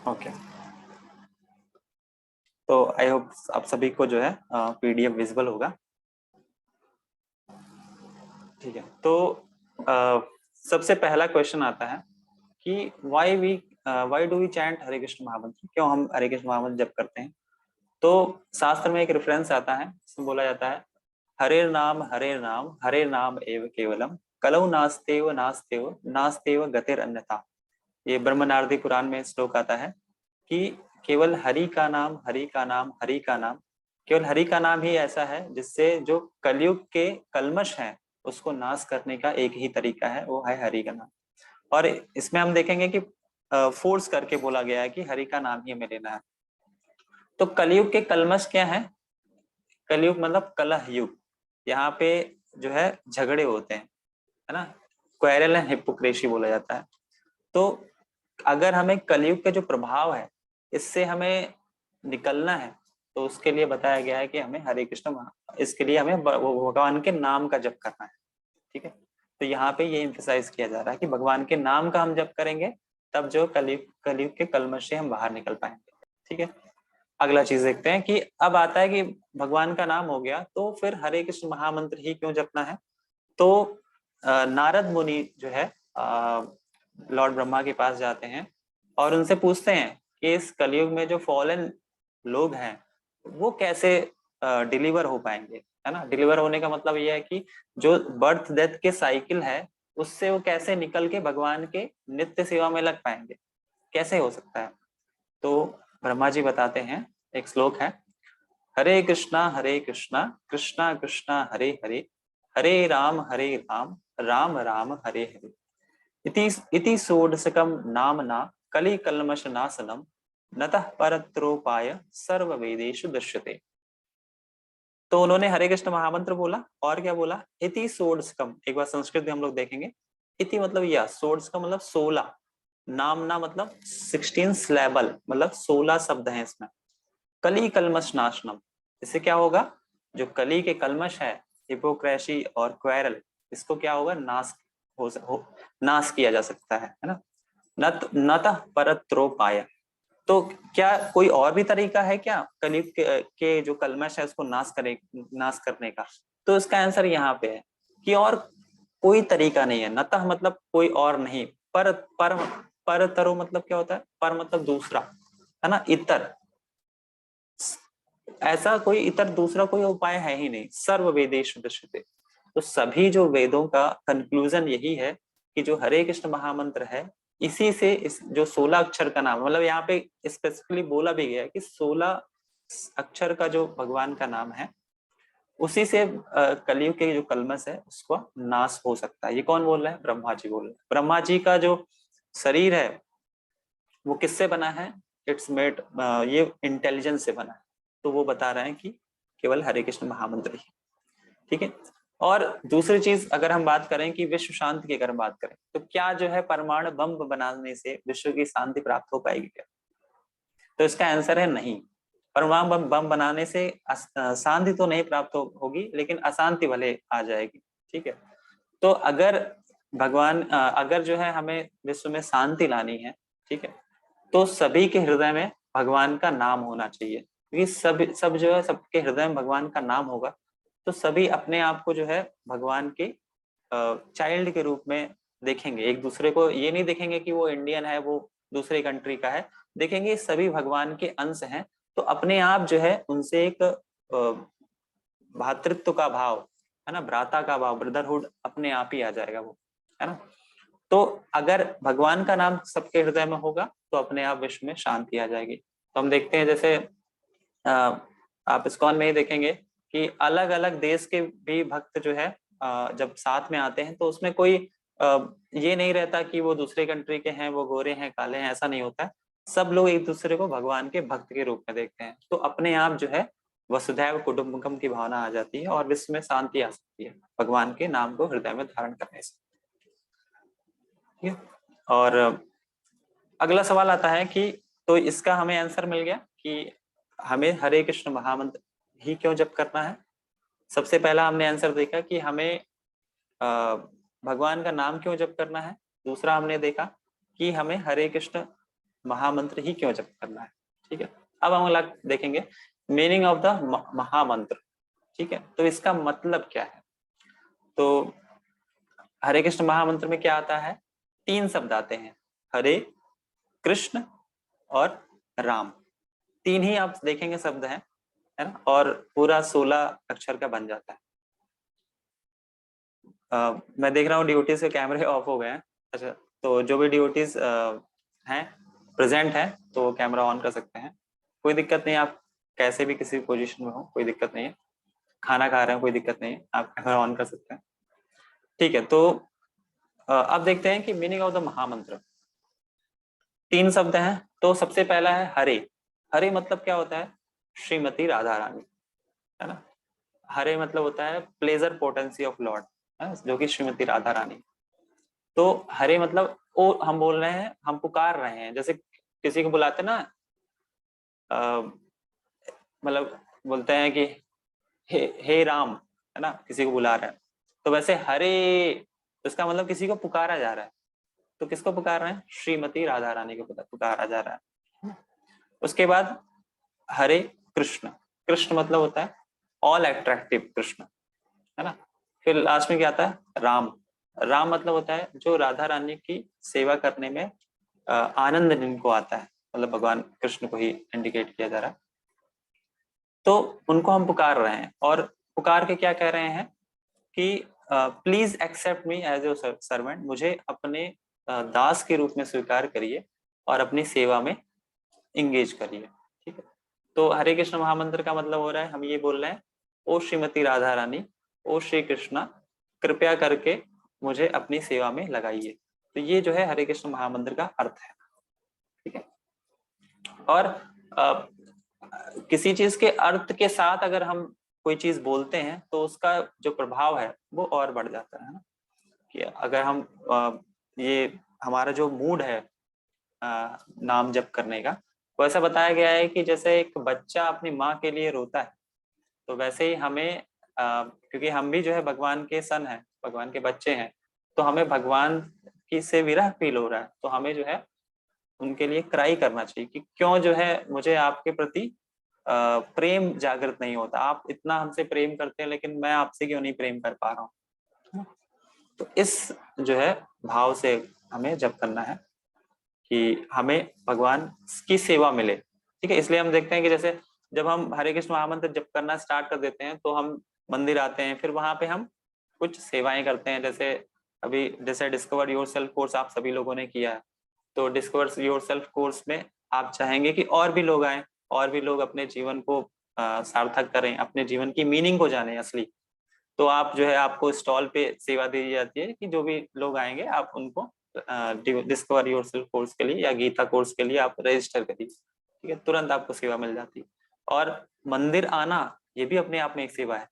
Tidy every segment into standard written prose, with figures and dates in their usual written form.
Okay, तो I hope आप सभी को जो है पीडीएफ विजिबल होगा। ठीक है, तो सबसे पहला क्वेश्चन आता है कि वाई डू वी चैंट हरे कृष्ण महामंत्र, क्यों हम हरे कृष्ण महामंत्र जप करते हैं। तो शास्त्र में एक रेफरेंस आता है, इसमें बोला जाता है हरे नाम एव केवलम कलौ नास्तेव नास्तेव नास्तेव गतिर अन्यथा। ये ब्रह्मनारदी पुराण में श्लोक आता है कि केवल हरि का नाम, हरि का नाम, हरि का नाम, केवल हरि का नाम ही ऐसा है जिससे जो कलयुग के कल्मश हैं उसको नाश करने का एक ही तरीका है, वो है हरि का नाम। और इसमें हम देखेंगे कि फोर्स करके बोला गया है कि हरि का नाम ही हमें लेना है। तो कलयुग के कल्मश क्या है? कलयुग मतलब कलह युग, यहाँ पे जो है झगड़े होते हैं, है ना, क्वेरल एंड हिपोक्रेसी बोला जाता है। तो अगर हमें कलयुग के जो प्रभाव है इससे हमें निकलना है तो उसके लिए बताया गया है कि हमें हरे कृष्ण, इसके लिए हमें भगवान के नाम का जप करना है। ठीक है, तो यहाँ पे ये एम्फसाइज किया जा रहा है कि भगवान के नाम का हम जप करेंगे तब जो कलयुग के कलमश से हम बाहर निकल पाएंगे। ठीक है, अगला चीज देखते हैं कि अब आता है कि भगवान का नाम हो गया तो फिर हरे कृष्ण महामंत्र ही क्यों जपना है। तो नारद मुनि जो है लॉर्ड ब्रह्मा के पास जाते हैं और उनसे पूछते हैं कि इस कलयुग में जो फॉलन लोग हैं वो कैसे डिलीवर हो पाएंगे, है ना। डिलीवर होने का मतलब ये है कि जो बर्थ डेथ के साइकिल है उससे वो कैसे निकल के भगवान के नित्य सेवा में लग पाएंगे, कैसे हो सकता है। तो ब्रह्मा जी बताते हैं, एक श्लोक है, हरे कृष्णा कृष्णा कृष्णा हरे हरे, हरे राम राम राम हरे हरे, इति षोडशकम नामना कलि कल्मष नाशनम नतः परत्रोपाय सर्व वेदेषु दृश्यते। तो उन्होंने हरे कृष्ण महामंत्र बोला और क्या बोला, इति षोडशकम। एक बार संस्कृत में हम लोग देखेंगे, इति मतलब यह, षोडशकम मतलब 16, नामना मतलब 16 सिलेबल, मतलब 16 शब्द हैं इसमें। कली कलमश नाशनम, इससे क्या होगा, जो कली के कलमश है, हिपोक्रेसी और क्वेरल, इसको क्या होगा, नाश किया जा सकता है ना। नतः परत्रोपाय, तो क्या कोई और भी तरीका है क्या कलयुग के जो कलमश है उसको नाश करने का। तो इसका आंसर यहाँ पे है कि और कोई तरीका नहीं है। नतः मतलब कोई और नहीं, परतरो मतलब क्या होता है, पर मतलब दूसरा, है ना, इतर, ऐसा कोई इतर दूसरा कोई उपाय है ही नहीं। सर्व वेदेषु दृश्यते, तो सभी जो वेदों का कंक्लूजन यही है कि जो हरे कृष्ण महामंत्र है इसी से इस जो 16 अक्षर का नाम, मतलब यहाँ पे स्पेसिफिकली बोला भी गया है कि 16 अक्षर का जो भगवान का नाम है उसी से कलयुग के जो कलमश है उसको नाश हो सकता है। ये कौन बोल रहा है, ब्रह्मा जी बोल रहे हैं। ब्रह्मा जी का जो शरीर है वो किससे बना है, इट्स मेड, ये इंटेलिजेंस से बना है। तो वो बता रहे हैं कि केवल हरे कृष्ण महामंत्र ही। ठीक है, और दूसरी चीज अगर हम बात करें कि विश्व शांति की अगर हम बात करें तो क्या जो है परमाणु बम बनाने से विश्व की शांति प्राप्त हो पाएगी क्या। तो इसका आंसर है नहीं। परमाणु बम बनाने से शांति तो नहीं प्राप्त होगी लेकिन अशांति भले आ जाएगी। ठीक है, तो अगर अगर जो है हमें विश्व में शांति लानी है, ठीक है, तो सभी के हृदय में भगवान का नाम होना चाहिए, क्योंकि सब जो है सबके हृदय में भगवान का नाम होगा तो सभी अपने आप को जो है भगवान के चाइल्ड के रूप में देखेंगे। एक दूसरे को ये नहीं देखेंगे कि वो इंडियन है वो दूसरे कंट्री का है, देखेंगे सभी भगवान के अंश हैं। तो अपने आप जो है उनसे एक भातृत्व का भाव, है ना, भ्राता का भाव, ब्रदरहुड अपने आप ही आ जाएगा वो, है ना। तो अगर भगवान का नाम सबके हृदय में होगा तो अपने आप विश्व में शांति आ जाएगी। तो हम देखते हैं जैसे आप इस्कॉन में ही देखेंगे कि अलग अलग देश के भी भक्त जो है जब साथ में आते हैं तो उसमें कोई ये नहीं रहता कि वो दूसरे कंट्री के हैं, वो गोरे हैं काले हैं, ऐसा नहीं होता है। सब लोग एक दूसरे को भगवान के भक्त के रूप में देखते हैं। तो अपने आप जो है वसुधैव कुटुंबकम की भावना आ जाती है और विश्व में शांति आ सकती है भगवान के नाम को हृदय में धारण करने से। ठीक है, और अगला सवाल आता है कि तो इसका हमें आंसर मिल गया कि हमें हरे कृष्ण महामंत्र ही क्यों जप करना है। सबसे पहला हमने आंसर देखा कि हमें भगवान का नाम क्यों जप करना है। दूसरा हमने देखा कि हमें हरे कृष्ण महामंत्र ही क्यों जप करना है। ठीक है, अब हम अगला देखेंगे मीनिंग ऑफ द महामंत्र। ठीक है, तो इसका मतलब क्या है। तो हरे कृष्ण महामंत्र में क्या आता है, 3 शब्द आते हैं, हरे कृष्ण और राम। 3 ही आप देखेंगे शब्द है ना, और पूरा 16 अक्षर का बन जाता है। मैं देख रहा हूँ ड्यूटीज के कैमरे ऑफ हो गए हैं। अच्छा, तो जो भी ड्यूटीज हैं प्रेजेंट हैं तो कैमरा ऑन कर सकते हैं, कोई दिक्कत नहीं। आप कैसे भी किसी पोजीशन में हो कोई दिक्कत नहीं है, खाना खा रहे हैं कोई दिक्कत नहीं है, आप कैमरा ऑन कर सकते हैं। ठीक है, तो अब देखते हैं कि मीनिंग ऑफ द महामंत्र। 3 शब्द हैं, तो सबसे पहला है हरे। हरे मतलब क्या होता है, श्रीमती राधा रानी, है ना। हरे मतलब होता है प्लेजर पोटेंसी ऑफ लॉर्ड, जो कि श्रीमती राधा रानी। तो हरे मतलब ओ हम बोल रहे हैं, हम पुकार रहे हैं, जैसे किसी को बुलाते ना, मतलब बोलते हैं कि हे राम, है ना, किसी को बुला रहे हैं। तो वैसे हरे, इसका मतलब किसी को पुकारा जा रहा है। तो किसको पुकार रहे हैं, श्रीमती राधा रानी को पुकारा जा रहा है। उसके बाद हरे कृष्ण। कृष्ण मतलब होता है ऑल अट्रैक्टिव कृष्ण, है ना। फिर लास्ट में क्या आता है, राम। राम मतलब होता है जो राधा रानी की सेवा करने में आनंद जिनको आता है, मतलब भगवान कृष्ण को ही इंडिकेट किया जा रहा है। तो उनको हम पुकार रहे हैं, और पुकार के क्या कह रहे हैं कि please accept me as your servant, मुझे अपने दास के रूप में स्वीकार करिए और अपनी सेवा में इंगेज करिए। ठीक है, तो हरे कृष्ण महामंत्र का मतलब हो रहा है, हम ये बोल रहे हैं, ओ श्रीमती राधा रानी, ओ श्री कृष्णा, कृपया करके मुझे अपनी सेवा में लगाइए। तो ये जो है हरे कृष्ण महामंत्र का अर्थ है। ठीक है, और किसी चीज के अर्थ के साथ अगर हम कोई चीज बोलते हैं तो उसका जो प्रभाव है वो और बढ़ जाता है ना। कि अगर हम ये हमारा जो मूड है नाम जप करने का, वो ऐसा बताया गया है कि जैसे एक बच्चा अपनी माँ के लिए रोता है, तो वैसे ही हमें क्योंकि हम भी जो है भगवान के सन हैं, भगवान के बच्चे हैं, तो हमें भगवान की से विरह फील हो रहा है, तो हमें जो है उनके लिए क्राई करना चाहिए कि क्यों जो है मुझे आपके प्रति प्रेम जागृत नहीं होता, आप इतना हमसे प्रेम करते हैं लेकिन मैं आपसे क्यों नहीं प्रेम कर पा रहा हूँ। तो इस जो है भाव से हमें जप करना है कि हमें भगवान की सेवा मिले। ठीक है, इसलिए हम देखते हैं कि जैसे जब हम हरे कृष्ण महामंत्र जप करना स्टार्ट कर देते हैं तो हम मंदिर आते हैं, फिर वहां पे हम कुछ सेवाएं करते हैं। जैसे अभी जैसे डिस्कवर योरसेल्फ कोर्स आप सभी लोगों ने किया है, तो डिस्कवर योरसेल्फ कोर्स में आप चाहेंगे कि और भी लोग आए, और भी लोग अपने जीवन को सार्थक करें, अपने जीवन की मीनिंग को जाने असली। तो आप जो है, आपको स्टॉल पे सेवा दी जाती है कि जो भी लोग आएंगे आप उनको डिस्कवर योरसेल्फ कोर्स के लिए या गीता कोर्स के लिए आप रजिस्टर करिए। ठीक है, तुरंत आपको सेवा मिल जाती है। और मंदिर आना ये भी अपने आप में एक सेवा है।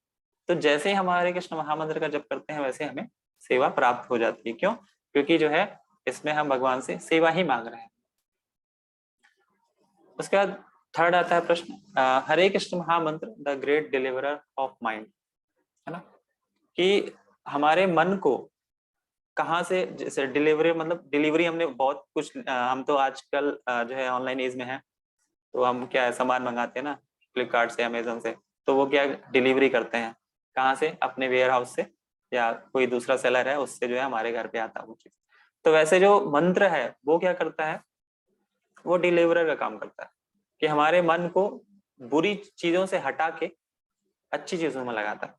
तो जैसे ही हम हरे कृष्ण महामंत्र का जप करते हैं वैसे हमें सेवा प्राप्त हो जाती है। क्यों, क्योंकि जो है इसमें हम भगवान से सेवा ही मांग रहे हैं। उसके बाद थर्ड आता है प्रश्न, हरे कृष्ण महामंत्र the great deliverer of mind, है ना। कि हमारे मन को कहाँ से, जैसे डिलीवरी मतलब डिलीवरी हमने बहुत कुछ हम तो आजकल जो है ऑनलाइन एज में है, तो हम क्या है सामान मंगाते हैं ना फ्लिपकार्ट से, अमेजोन से, तो वो क्या डिलीवरी करते हैं कहाँ से, अपने वेयर हाउस से, या कोई दूसरा सेलर है उससे जो है हमारे घर पे आता है वो चीज। तो वैसे जो मंत्र है वो क्या करता है, वो डिलीवरर का काम करता है कि हमारे मन को बुरी चीजों से हटा के अच्छी चीजों में लगाता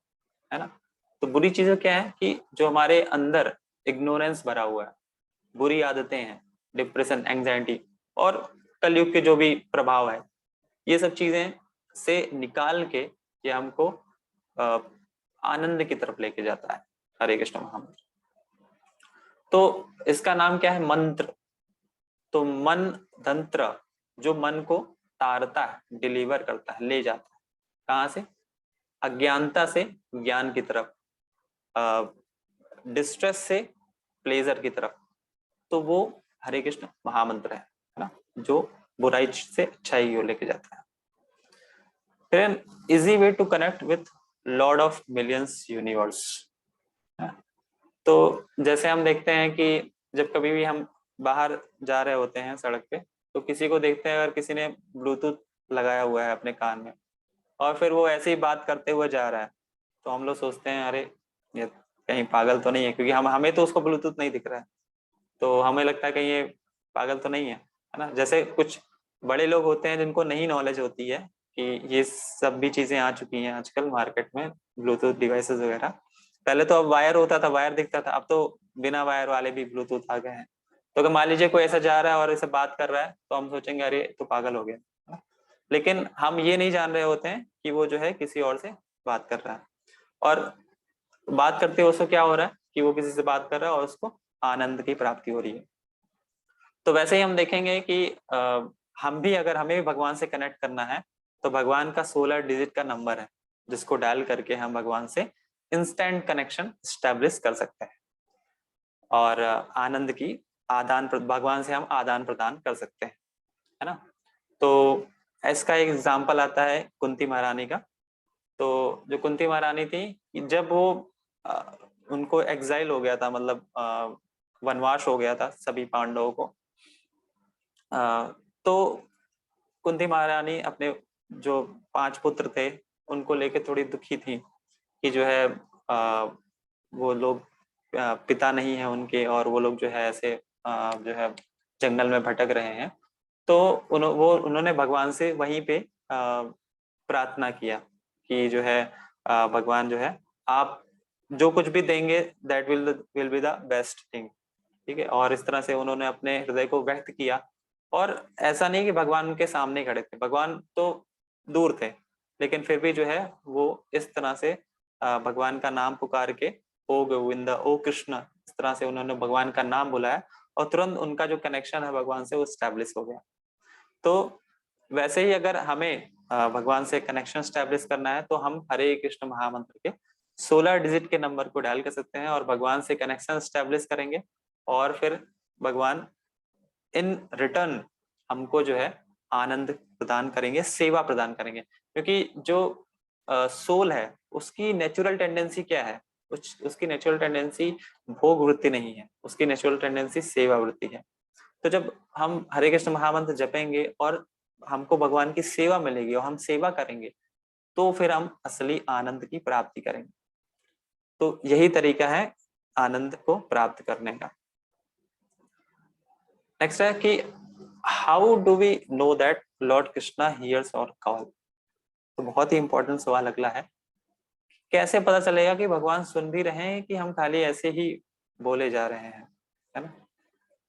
है ना। तो बुरी चीजें क्या है कि जो हमारे अंदर इग्नोरेंस भरा हुआ है, बुरी आदतें हैं, डिप्रेशन, एंजाइटी और कलयुग के जो भी प्रभाव है, ये सब चीजें से निकाल के ये हमको आनंद की तरफ लेके जाता है हरे कृष्ण महामंत्र। तो इसका नाम क्या है, मंत्र। तो मन तंत्र जो मन को तारता है, डिलीवर करता है, ले जाता है कहाँ से, अज्ञानता से ज्ञान की तरफ, डिस्ट्रेस से प्लेजर की तरफ। तो वो हरे कृष्ण महामंत्र है ना, जो बुराई से अच्छाई को लेके जाता है। फिर easy way to connect with lord of millions universe. तो जैसे हम देखते हैं कि जब कभी भी हम बाहर जा रहे होते हैं सड़क पे, तो किसी को देखते हैं अगर किसी ने ब्लूटूथ लगाया हुआ है अपने कान में और फिर वो ऐसे ही बात करते हुए जा रहा है, तो हम लोग सोचते हैं अरे ये कहीं पागल तो नहीं है, क्योंकि हम हमें तो उसको ब्लूटूथ नहीं दिख रहा है, तो हमें लगता है कहीं ये पागल तो नहीं है, है ना। जैसे कुछ बड़े लोग होते हैं जिनको नहीं नॉलेज होती है कि ये सब भी चीजें आ चुकी हैं आजकल मार्केट में, ब्लूटूथ डिवाइसेस वगैरह। पहले तो अब वायर होता था, वायर दिखता था, अब तो बिना वायर वाले भी ब्लूटूथ आ गए हैं। तो अगर मान लीजिए कोई ऐसा जा रहा है और ऐसे बात कर रहा है तो हम सोचेंगे अरे तो पागल हो गया, है ना? लेकिन हम ये नहीं जान रहे होते हैं कि वो जो है किसी और से बात कर रहा है, और बात करते हुए उसको क्या हो रहा है कि वो किसी से बात कर रहा है और उसको आनंद की प्राप्ति हो रही है। तो वैसे ही हम देखेंगे कि हम भी, अगर हमें भी भगवान से कनेक्ट करना है तो भगवान का 16 डिजिट का नंबर है जिसको डायल करके हम भगवान से इंस्टेंट कनेक्शन स्टैब्लिश कर सकते हैं और आनंद की भगवान से हम आदान प्रदान कर सकते हैं, है ना। तो इसका एक एग्जाम्पल आता है कुंती महारानी का। तो जो कुंती महारानी थी, जब वो उनको एग्जाइल हो गया था, मतलब वनवास हो गया था सभी पांडवों को, तो कुंती महारानी अपने जो 5 पुत्र थे उनको लेके थोड़ी दुखी थी कि जो है वो लोग पिता नहीं है उनके, और वो लोग जो है ऐसे जो है जंगल में भटक रहे हैं। तो उन्होंने भगवान से वहीं पे प्रार्थना किया कि जो है भगवान जो है आप जो कुछ भी देंगे that will be the best thing, ठीक है। और इस तरह से उन्होंने अपने हृदय को व्यक्त किया। और ऐसा नहीं कि भगवान उनके सामने खड़े थे, भगवान तो दूर थे, लेकिन फिर भी जो है वो इस तरह से भगवान का नाम पुकार के ओ गोविंद ओ कृष्ण, इस तरह से उन्होंने भगवान का नाम बुलाया और तुरंत उनका जो कनेक्शन है भगवान से वो स्टैब्लिश हो गया। तो वैसे ही अगर हमें भगवान से कनेक्शन स्टैब्लिश करना है तो हम हरे कृष्ण महामंत्र के 16 डिजिट के नंबर को डायल कर सकते हैं और भगवान से कनेक्शन स्टैब्लिश करेंगे, और फिर भगवान इन रिटर्न हमको जो है आनंद प्रदान करेंगे, सेवा प्रदान करेंगे। क्योंकि जो सोल है उसकी नेचुरल टेंडेंसी क्या है, उसकी नेचुरल टेंडेंसी भोग वृत्ति नहीं है, उसकी नेचुरल टेंडेंसी सेवा वृत्ति है। तो जब हम हरे कृष्ण महामंत्र जपेंगे और हमको भगवान की सेवा मिलेगी और हम सेवा करेंगे तो फिर हम असली आनंद की प्राप्ति करेंगे। तो यही तरीका है आनंद को प्राप्त करने का। नेक्स्ट है कि how do we know that lord Krishna hears our call. तो बहुत ही इंपॉर्टेंट सवाल अगला है, कैसे पता चलेगा कि भगवान सुन भी रहे हैं कि हम खाली ऐसे ही बोले जा रहे हैं, है ना।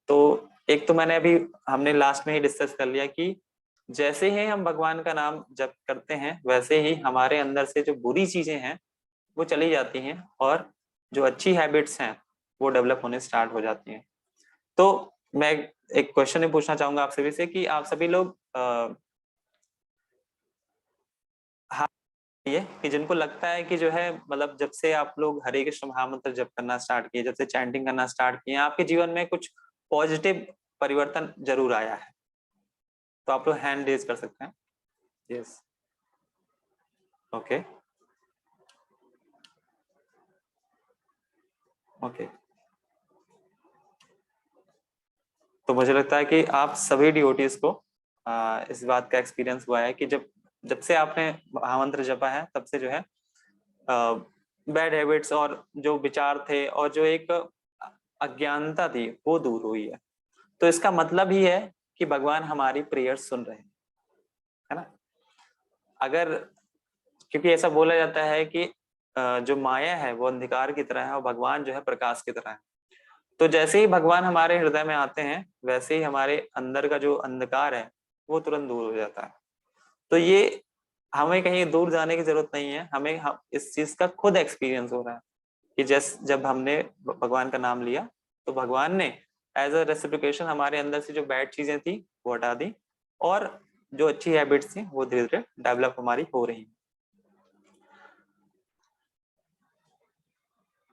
तो एक तो मैंने अभी हमने लास्ट में ही डिस्कस कर लिया कि जैसे ही हम भगवान का नाम जप करते हैं वैसे ही हमारे अंदर से जो बुरी चीजें हैं वो चली जाती हैं और जो अच्छी हैबिट्स हैं वो डेवलप होने स्टार्ट हो जाती हैं। तो मैं एक क्वेश्चन ही पूछना चाहूंगा आप सभी से कि आप सभी लोग ये कि जिनको लगता है कि जो है मतलब जब से आप लोग हरे कृष्ण महामंत्र जप करना स्टार्ट किए, जब से चैंटिंग करना स्टार्ट किए, आपके जीवन में कुछ पॉजिटिव परिवर्तन जरूर आया है, तो आप लोग हैंड रेज कर सकते हैं। Yes, okay okay. तो मुझे लगता है कि आप सभी डिवोटीज को इस बात का एक्सपीरियंस हुआ है कि जब जब से आपने महामंत्र जपा है तब से जो है बैड हैबिट्स और जो विचार थे और जो एक अज्ञानता थी वो दूर हुई है। तो इसका मतलब ही है कि भगवान हमारी प्रेयर सुन रहे हैं, है ना। अगर, क्योंकि ऐसा बोला जाता है कि जो माया है वो अंधकार की तरह है और भगवान जो है प्रकाश की तरह है। तो जैसे ही भगवान हमारे हृदय में आते हैं वैसे ही हमारे अंदर का जो अंधकार है वो तुरंत दूर हो जाता है। तो ये हमें कहीं दूर जाने की जरूरत नहीं है, हम इस चीज का खुद एक्सपीरियंस हो रहा है कि जब हमने भगवान का नाम लिया तो भगवान ने एज अ रेसिप्रोकेशन हमारे अंदर से जो बैड चीजें थी वो हटा दी और जो अच्छी हैबिट्स थी वो धीरे धीरे डेवलप हमारी हो रही है।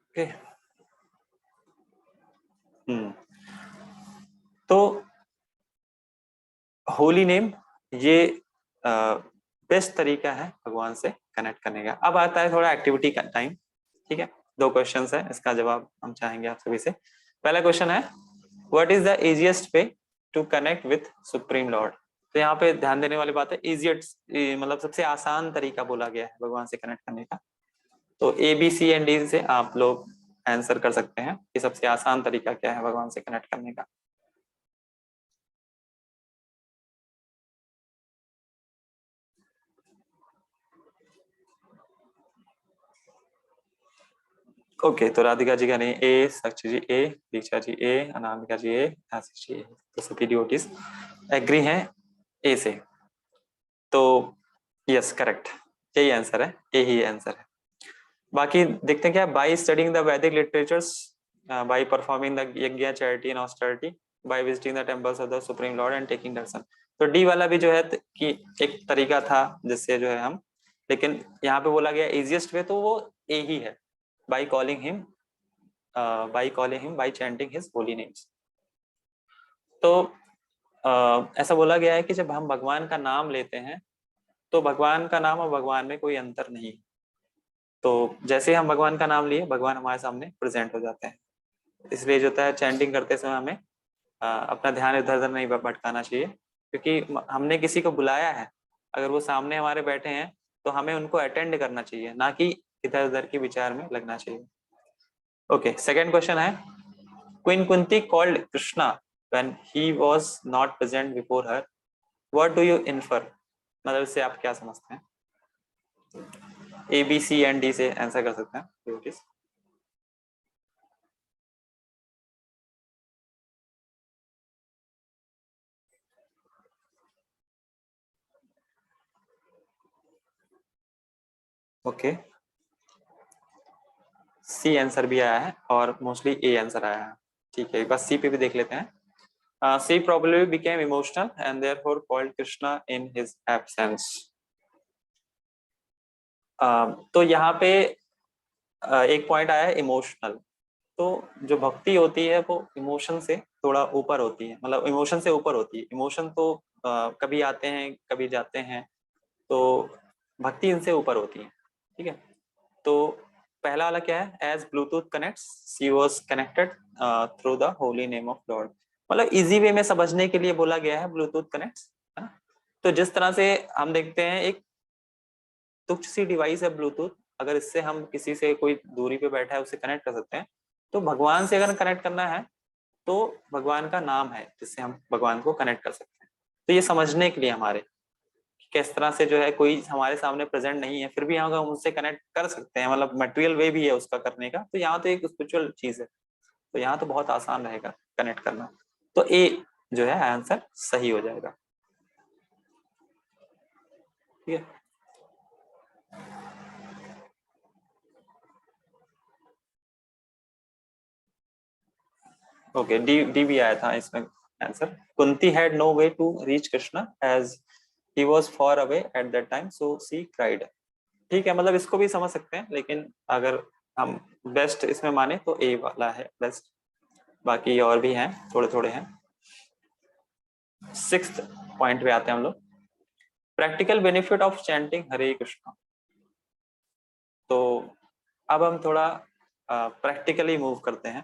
ओके। तो होली नेम ये बेस्ट तरीका है भगवान से कनेक्ट करने का। अब आता है थोड़ा एक्टिविटी का टाइम, ठीक है। 2 क्वेश्चंस है, इसका जवाब हम चाहेंगे आप सभी से। पहला क्वेश्चन है, what is the easiest way to connect with supreme lord. तो यहाँ पे ध्यान देने वाली बात है, इजिएस्ट मतलब सबसे आसान तरीका बोला गया है भगवान से कनेक्ट करने का। तो A B C and D से आप लोग आंसर कर सकते हैं कि सबसे आसान तरीका क्या है भगवान से कनेक्ट करने का। ओके, तो राधिका जी का नहीं, ए, साक्षी जी ए, दीक्षा जी ए, अनामिका जी ए, आशीष जी ए, तो सभी डिवोटीज एग्री हैं ए से। तो यस करेक्ट, यही आंसर है, ए ही आंसर है। बाकी देखते हैं क्या, by studying the Vedic literatures, by performing the yajna, charity and austerity, by visiting the temples of the supreme Lord and taking darshan. तो डी वाला भी जो है कि एक तरीका था जिससे जो है हम, लेकिन यहाँ पे बोला गया इजिएस्ट वे, तो वो ए ही है, by calling him, bye chanting his Holi names. तो ऐसा बोला गया है कि जब हम भगवान का नाम लेते हैं तो भगवान का नाम और भगवान में कोई अंतर नहीं। तो जैसे हम भगवान का नाम लिए, भगवान हमारे सामने प्रेजेंट हो जाते हैं। इसलिए जो है चैंटिंग करते समय हमें अपना ध्यान इधर उधर नहीं भटकाना चाहिए, क्योंकि हमने किसी को बुलाया है, अगर वो सामने हमारे बैठे हैं तो हमें उनको अटेंड करना चाहिए, ना कि इधर उधर के विचार में लगना चाहिए। ओके, सेकेंड क्वेश्चन है, queen Kunti called Krishna when he was not present before her, what do you infer? मतलब इससे आप क्या समझते हैं? A B C and D से आंसर कर सकते हैं। ओके, सी आंसर भी आया है और मोस्टली ए आंसर आया है। ठीक है, एक बार सी पे भी देख लेते हैं। सी probably became emotional and therefore called Krishna in his absence. तो यहाँ पे एक पॉइंट आया है इमोशनल। तो जो भक्ति होती है वो इमोशन से थोड़ा ऊपर होती है, मतलब इमोशन से ऊपर होती है। इमोशन तो कभी आते हैं कभी जाते हैं, तो भक्ति इनसे ऊपर होती है। ठीक है, तो पहला वाला क्या है, as bluetooth connects she was connected through the holy name of lord. मतलब इजी वे में समझने के लिए बोला गया है ब्लूटूथ कनेक्ट्स, है ना। तो जिस तरह से हम देखते हैं, एक तुच्छ सी डिवाइस है ब्लूटूथ, अगर इससे हम किसी से कोई दूरी पे बैठा है उससे कनेक्ट कर सकते हैं, तो भगवान से अगर कनेक्ट करना है तो भगवान का नाम है जिससे हम भगवान को कनेक्ट कर सकते हैं। तो ये समझने के लिए हमारे किस तरह से जो है कोई हमारे सामने प्रेजेंट नहीं है फिर भी हम उनसे कनेक्ट कर सकते हैं, मतलब मटेरियल वे भी है उसका करने का, तो यहाँ तो एक स्पिरिचुअल चीज है, तो यहाँ तो बहुत आसान रहेगा कनेक्ट करना। तो ए जो है आंसर सही हो जाएगा। ठीक है, ओके, डी डी भी आया था इसमें answer. Kunti had no way to reach Krishna as he was far away at that time so she cried. ठीक है, मतलब इसको भी समझ सकते हैं, लेकिन अगर हम बेस्ट इसमें माने तो ए वाला है बेस्ट, बाकी और भी हैं, थोड़े थोड़े हैं। सिक्स्थ पॉइंट पे आते हैं हम लोग, प्रैक्टिकल बेनिफिट ऑफ चैंटिंग हरे कृष्णा। तो अब हम थोड़ा प्रैक्टिकली मूव करते हैं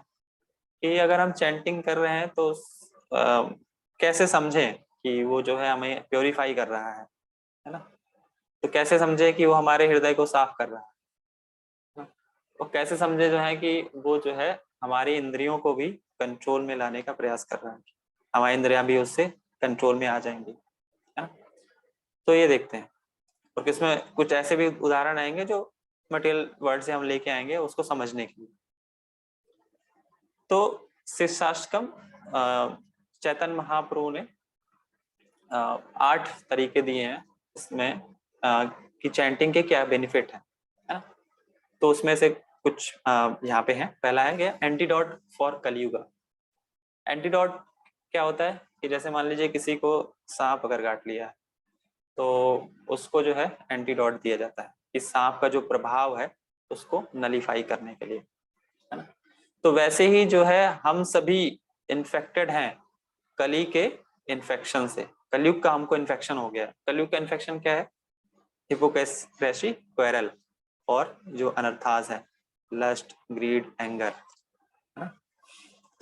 कि अगर हम चैंटिंग कर रहे हैं तो कैसे समझें कि वो जो है हमें प्योरीफाई कर रहा है ना। तो कैसे समझे कि वो हमारे हृदय को साफ कर रहा है, और कैसे समझे जो है कि वो जो है हमारी इंद्रियों को भी कंट्रोल में लाने का प्रयास कर रहा है, हमारी इंद्रियां भी उससे कंट्रोल में आ जाएंगी, है ना। तो ये देखते हैं, और किसमें कुछ ऐसे भी उदाहरण आएंगे जो मटेरियल वर्ड से हम लेके आएंगे उसको समझने के लिए। तो शिष्टाष्टकम चैतन्य महाप्रभु ने 8 तरीके दिए हैं इसमें कि चैंटिंग के क्या बेनिफिट है ना। तो उसमें से कुछ यहाँ पे है। पहला है कि एंटीडोट फॉर कलियुगा। एंटीडोट क्या होता है कि जैसे मान लीजिए किसी को सांप अगर काट लिया है तो उसको जो है एंटीडोट दिया जाता है, कि सांप का जो प्रभाव है उसको नलीफाई करने के लिए, है ना। तो वैसे ही जो है हम सभी इन्फेक्टेड हैं कली के इन्फेक्शन से। कलयुग का हमको इन्फेक्शन हो गया है। कलयुग का इन्फेक्शन क्या है? हिपोक्रेसी, क्वेरल, और जो अनर्थास है, लस्ट, ग्रीड, एंगर, है ना।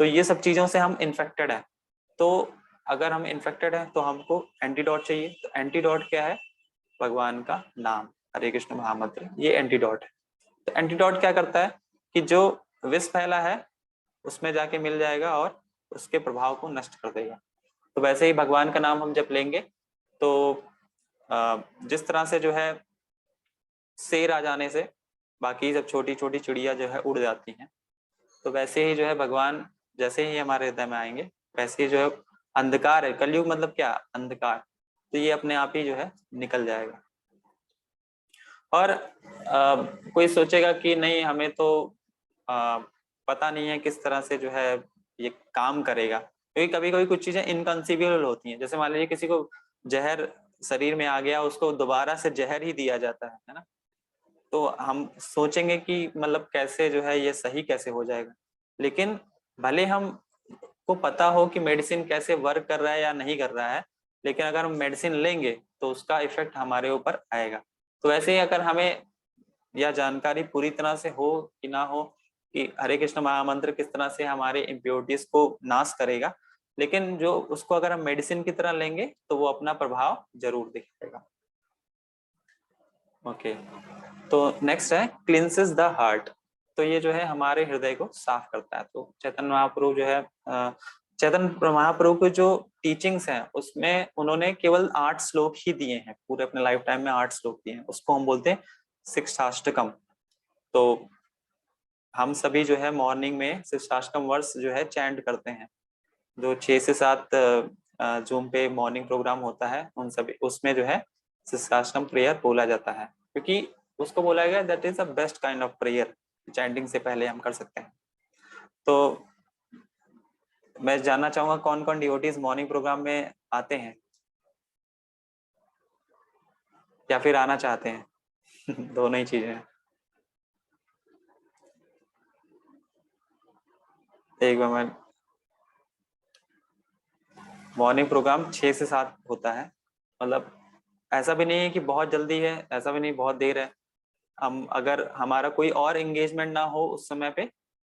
तो ये सब चीजों से हम इन्फेक्टेड हैं। तो अगर हम इन्फेक्टेड हैं तो हमको एंटीडोट चाहिए। तो एंटीडोट क्या है? भगवान का नाम, हरे कृष्ण महामंत्र, ये एंटीडोट है। तो एंटीडोट क्या करता है कि जो विष फैला है उसमें जाके मिल जाएगा और उसके प्रभाव को नष्ट कर देगा। तो वैसे ही भगवान का नाम हम जब लेंगे तो जिस तरह से जो है शेर आ जाने से बाकी सब छोटी छोटी चिड़िया जो है उड़ जाती हैं, तो वैसे ही जो है भगवान जैसे ही हमारे हृदय में आएंगे वैसे ही जो है अंधकार है, कलयुग मतलब क्या? अंधकार, तो ये अपने आप ही जो है निकल जाएगा। और कोई सोचेगा कि नहीं हमें तो पता नहीं है किस तरह से जो है ये काम करेगा, क्योंकि कभी कभी कुछ चीजें इनकंसीवेबल होती हैं। जैसे मान लीजिए किसी को जहर शरीर में आ गया, उसको दोबारा से जहर ही दिया जाता है ना, तो हम सोचेंगे कि मतलब कैसे जो है ये सही कैसे हो जाएगा। लेकिन भले हम को पता हो कि मेडिसिन कैसे वर्क कर रहा है या नहीं कर रहा है, लेकिन अगर हम मेडिसिन लेंगे तो उसका इफेक्ट हमारे ऊपर आएगा। तो वैसे ही अगर हमें यह जानकारी पूरी तरह से हो कि ना हो कि हरे कृष्ण महामंत्र किस तरह से हमारे इम्प्योरिटीज को नाश करेगा, लेकिन जो उसको अगर हम मेडिसिन की तरह लेंगे तो वो अपना प्रभाव जरूर दिखाएगा। ओके, तो नेक्स्ट है क्लिंसेस द हार्ट। तो ये जो है हमारे हृदय को साफ करता है। तो चैतन्य महाप्रभु जो है चैतन्य महाप्रभु के जो टीचिंग्स हैं उसमें उन्होंने केवल 8 श्लोक ही दिए हैं, पूरे अपने लाइफ टाइम में 8 श्लोक दिए हैं, उसको हम बोलते हैं शिक्षाष्टकम। तो हम सभी जो है मॉर्निंग में शिक्षाष्टकम वर्ष जो है चैंट करते हैं। जो 6 से 7 जूम पे मॉर्निंग प्रोग्राम होता है उन सभी उसमें जो है शिक्षाष्टकम प्रेयर बोला जाता है, क्योंकि उसको बोला गया that is the best kind of prayer, chanting से पहले हम कर सकते हैं। तो मैं जानना चाहूंगा कौन कौन डिवोटीज मॉर्निंग प्रोग्राम में आते हैं या फिर आना चाहते हैं। दोनों ही चीजें हैं। एक बार मैं मॉर्निंग प्रोग्राम 6 से 7 होता है, मतलब ऐसा भी नहीं है कि बहुत जल्दी है, ऐसा भी नहीं बहुत देर है। हम अगर हमारा कोई और एंगेजमेंट ना हो उस समय पे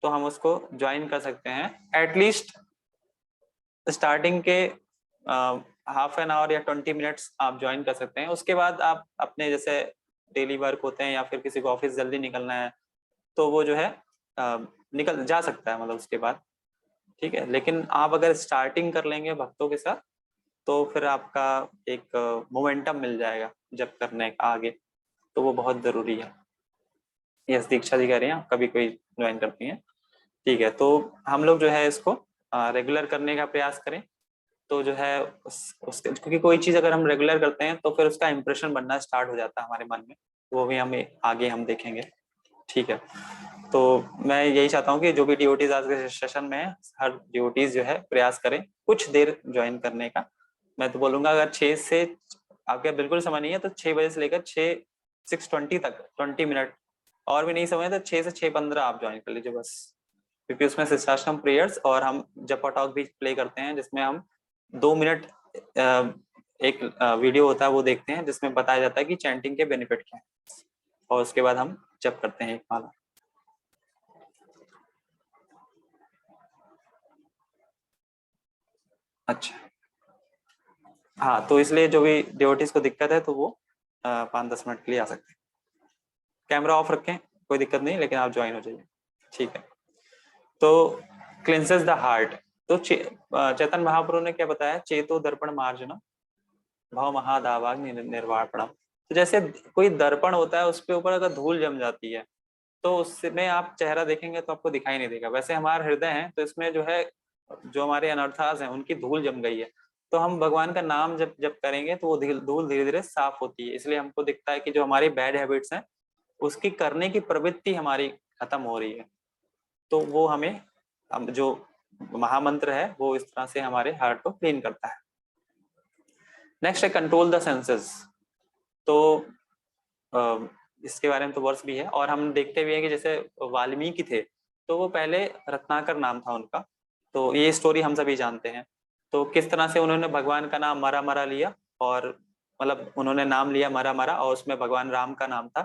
तो हम उसको ज्वाइन कर सकते हैं। एटलीस्ट स्टार्टिंग के हाफ एन आवर या 20 मिनट्स आप ज्वाइन कर सकते हैं। उसके बाद आप अपने जैसे डेली वर्क होते हैं या फिर किसी को ऑफिस जल्दी निकलना है तो वो जो है निकल जा सकता है, मतलब उसके बाद ठीक है। लेकिन आप अगर स्टार्टिंग कर लेंगे भक्तों के साथ तो फिर आपका एक मोमेंटम मिल जाएगा जब करने का आगे, तो वो बहुत जरूरी है। यस, दीक्षा जी कह रही हैं कभी कोई ज्वाइन करती हैं, ठीक है। तो हम लोग जो है इसको रेगुलर करने का प्रयास करें, तो जो है उसके क्योंकि कोई चीज अगर हम रेगुलर करते हैं तो फिर उसका इंप्रेशन बनना स्टार्ट हो जाता है हमारे मन में, वो भी हमें आगे हम देखेंगे, ठीक है। तो मैं यही चाहता हूँ कि जो भी डिवोटीज आज के सेशन में है, हर डिवोटीज जो है प्रयास करें कुछ देर ज्वाइन करने का। मैं तो बोलूंगा अगर 6 से आपके बिल्कुल समय नहीं है तो 6 बजे से लेकर 6:20 तक 20 मिनट, और भी नहीं समय तो 6 से 6:15 आप ज्वाइन कर लीजिए बस, क्योंकि उसमें शिष्टाश्रम प्रेयर्स और हम जपा टॉक भी प्ले करते हैं जिसमें हम 2 मिनट एक वीडियो होता है वो देखते हैं जिसमें बताया जाता है कि चैंटिंग के बेनिफिट क्या है, और उसके बाद हम जप करते हैं एक माला। अच्छा, हाँ, तो इसलिए जो भी डिवोटीज को दिक्कत है तो वो 5-10 मिनट के लिए आ सकते हैं। कैमरा ऑफ रखें, कोई दिक्कत नहीं, लेकिन आप ज्वाइन हो जाइए, ठीक है। तो क्लिंसेस द हार्ट। तो चैतन्य महाप्रभु ने क्या बताया? चेतो दर्पण मार्जनम भाव महादावाग निर्वाणम। तो जैसे कोई दर्पण होता है उसके ऊपर अगर धूल जम जाती है तो उसमें आप चेहरा देखेंगे तो आपको दिखाई नहीं देगा। वैसे हमारा हृदय है तो इसमें जो है जो हमारे अनर्थास हैं उनकी धूल जम गई है, तो हम भगवान का नाम जब जब करेंगे तो वो धूल धीरे धीरे साफ होती है। इसलिए हमको दिखता है कि जो हमारी बैड हैबिट्स हैं उसकी करने की प्रवृत्ति हमारी खत्म हो रही है। तो वो हमें जो महामंत्र है वो इस तरह से हमारे हार्ट को क्लीन करता है। नेक्स्ट है कंट्रोल द सेंसेस। तो इसके बारे में तो वर्ष भी है और हम देखते भी हैं कि जैसे वाल्मीकि थे तो वो पहले रत्नाकर नाम था उनका, तो ये स्टोरी हम सभी जानते हैं। तो किस तरह से उन्होंने भगवान का नाम मरा मरा लिया, और मतलब उन्होंने नाम लिया मरा मरा और उसमें भगवान राम का नाम था,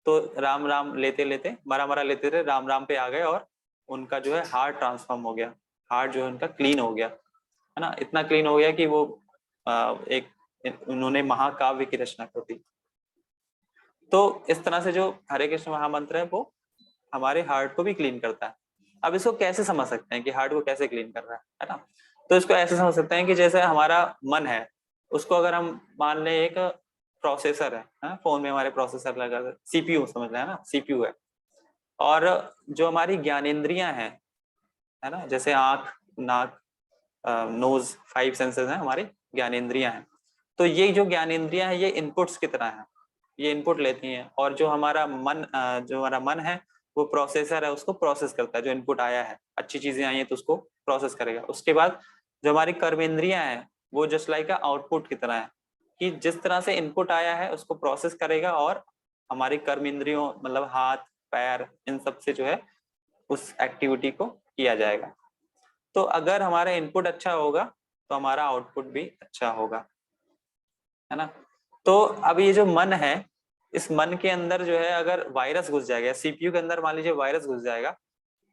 तो राम राम लेते लेते मरा मरा लेते थे राम राम पे आ गए और उनका जो है हार्ट ट्रांसफॉर्म हो गया, हार्ट जो है उनका क्लीन हो गया। है ना, इतना क्लीन हो गया कि वो एक उन्होंने महाकाव्य की रचना कर दी। तो इस तरह से जो हरे कृष्ण महामंत्र है वो हमारे हार्ट को भी क्लीन करता है। अब इसको कैसे समझ सकते हैं कि हार्ट को कैसे क्लीन कर रहा है ना? तो इसको ऐसे समझ सकते हैं कि जैसे हमारा मन है, उसको अगर हम मान लें एक प्रोसेसर है, फोन में हमारे प्रोसेसर लगा, सीपीयू समझ रहे हैं ना, सीपीयू है। और जो हमारी ज्ञानेंद्रियां हैं, है ना, जैसे आंख, नाक, नोज, 5 सेंसेस हैं हमारी ज्ञानेंद्रियां हैं। तो ये जो ज्ञानेंद्रियां हैं ये इनपुट्स की तरह हैं, ये इनपुट लेती हैं, और जो हमारा मन है वो प्रोसेसर है, उसको प्रोसेस करता है। जो इनपुट आया है, अच्छी चीजें आई हैं तो उसको प्रोसेस करेगा। उसके बाद जो हमारी कर्मेंद्रियां हैं वो जस्ट लाइक आउटपुट की तरह है, कि जिस तरह से इनपुट आया है उसको प्रोसेस करेगा, और हमारी कर्मेंद्रियों मतलब हाथ, पैर, इन सब से जो है उस एक्टिविटी को किया जाएगा। तो अगर हमारा इनपुट अच्छा होगा तो हमारा आउटपुट भी अच्छा होगा, है ना। तो अब ये जो मन है, इस मन के अंदर जो है अगर वायरस घुस जाएगा, सीपीयू के अंदर मान लीजिए वायरस घुस जाएगा,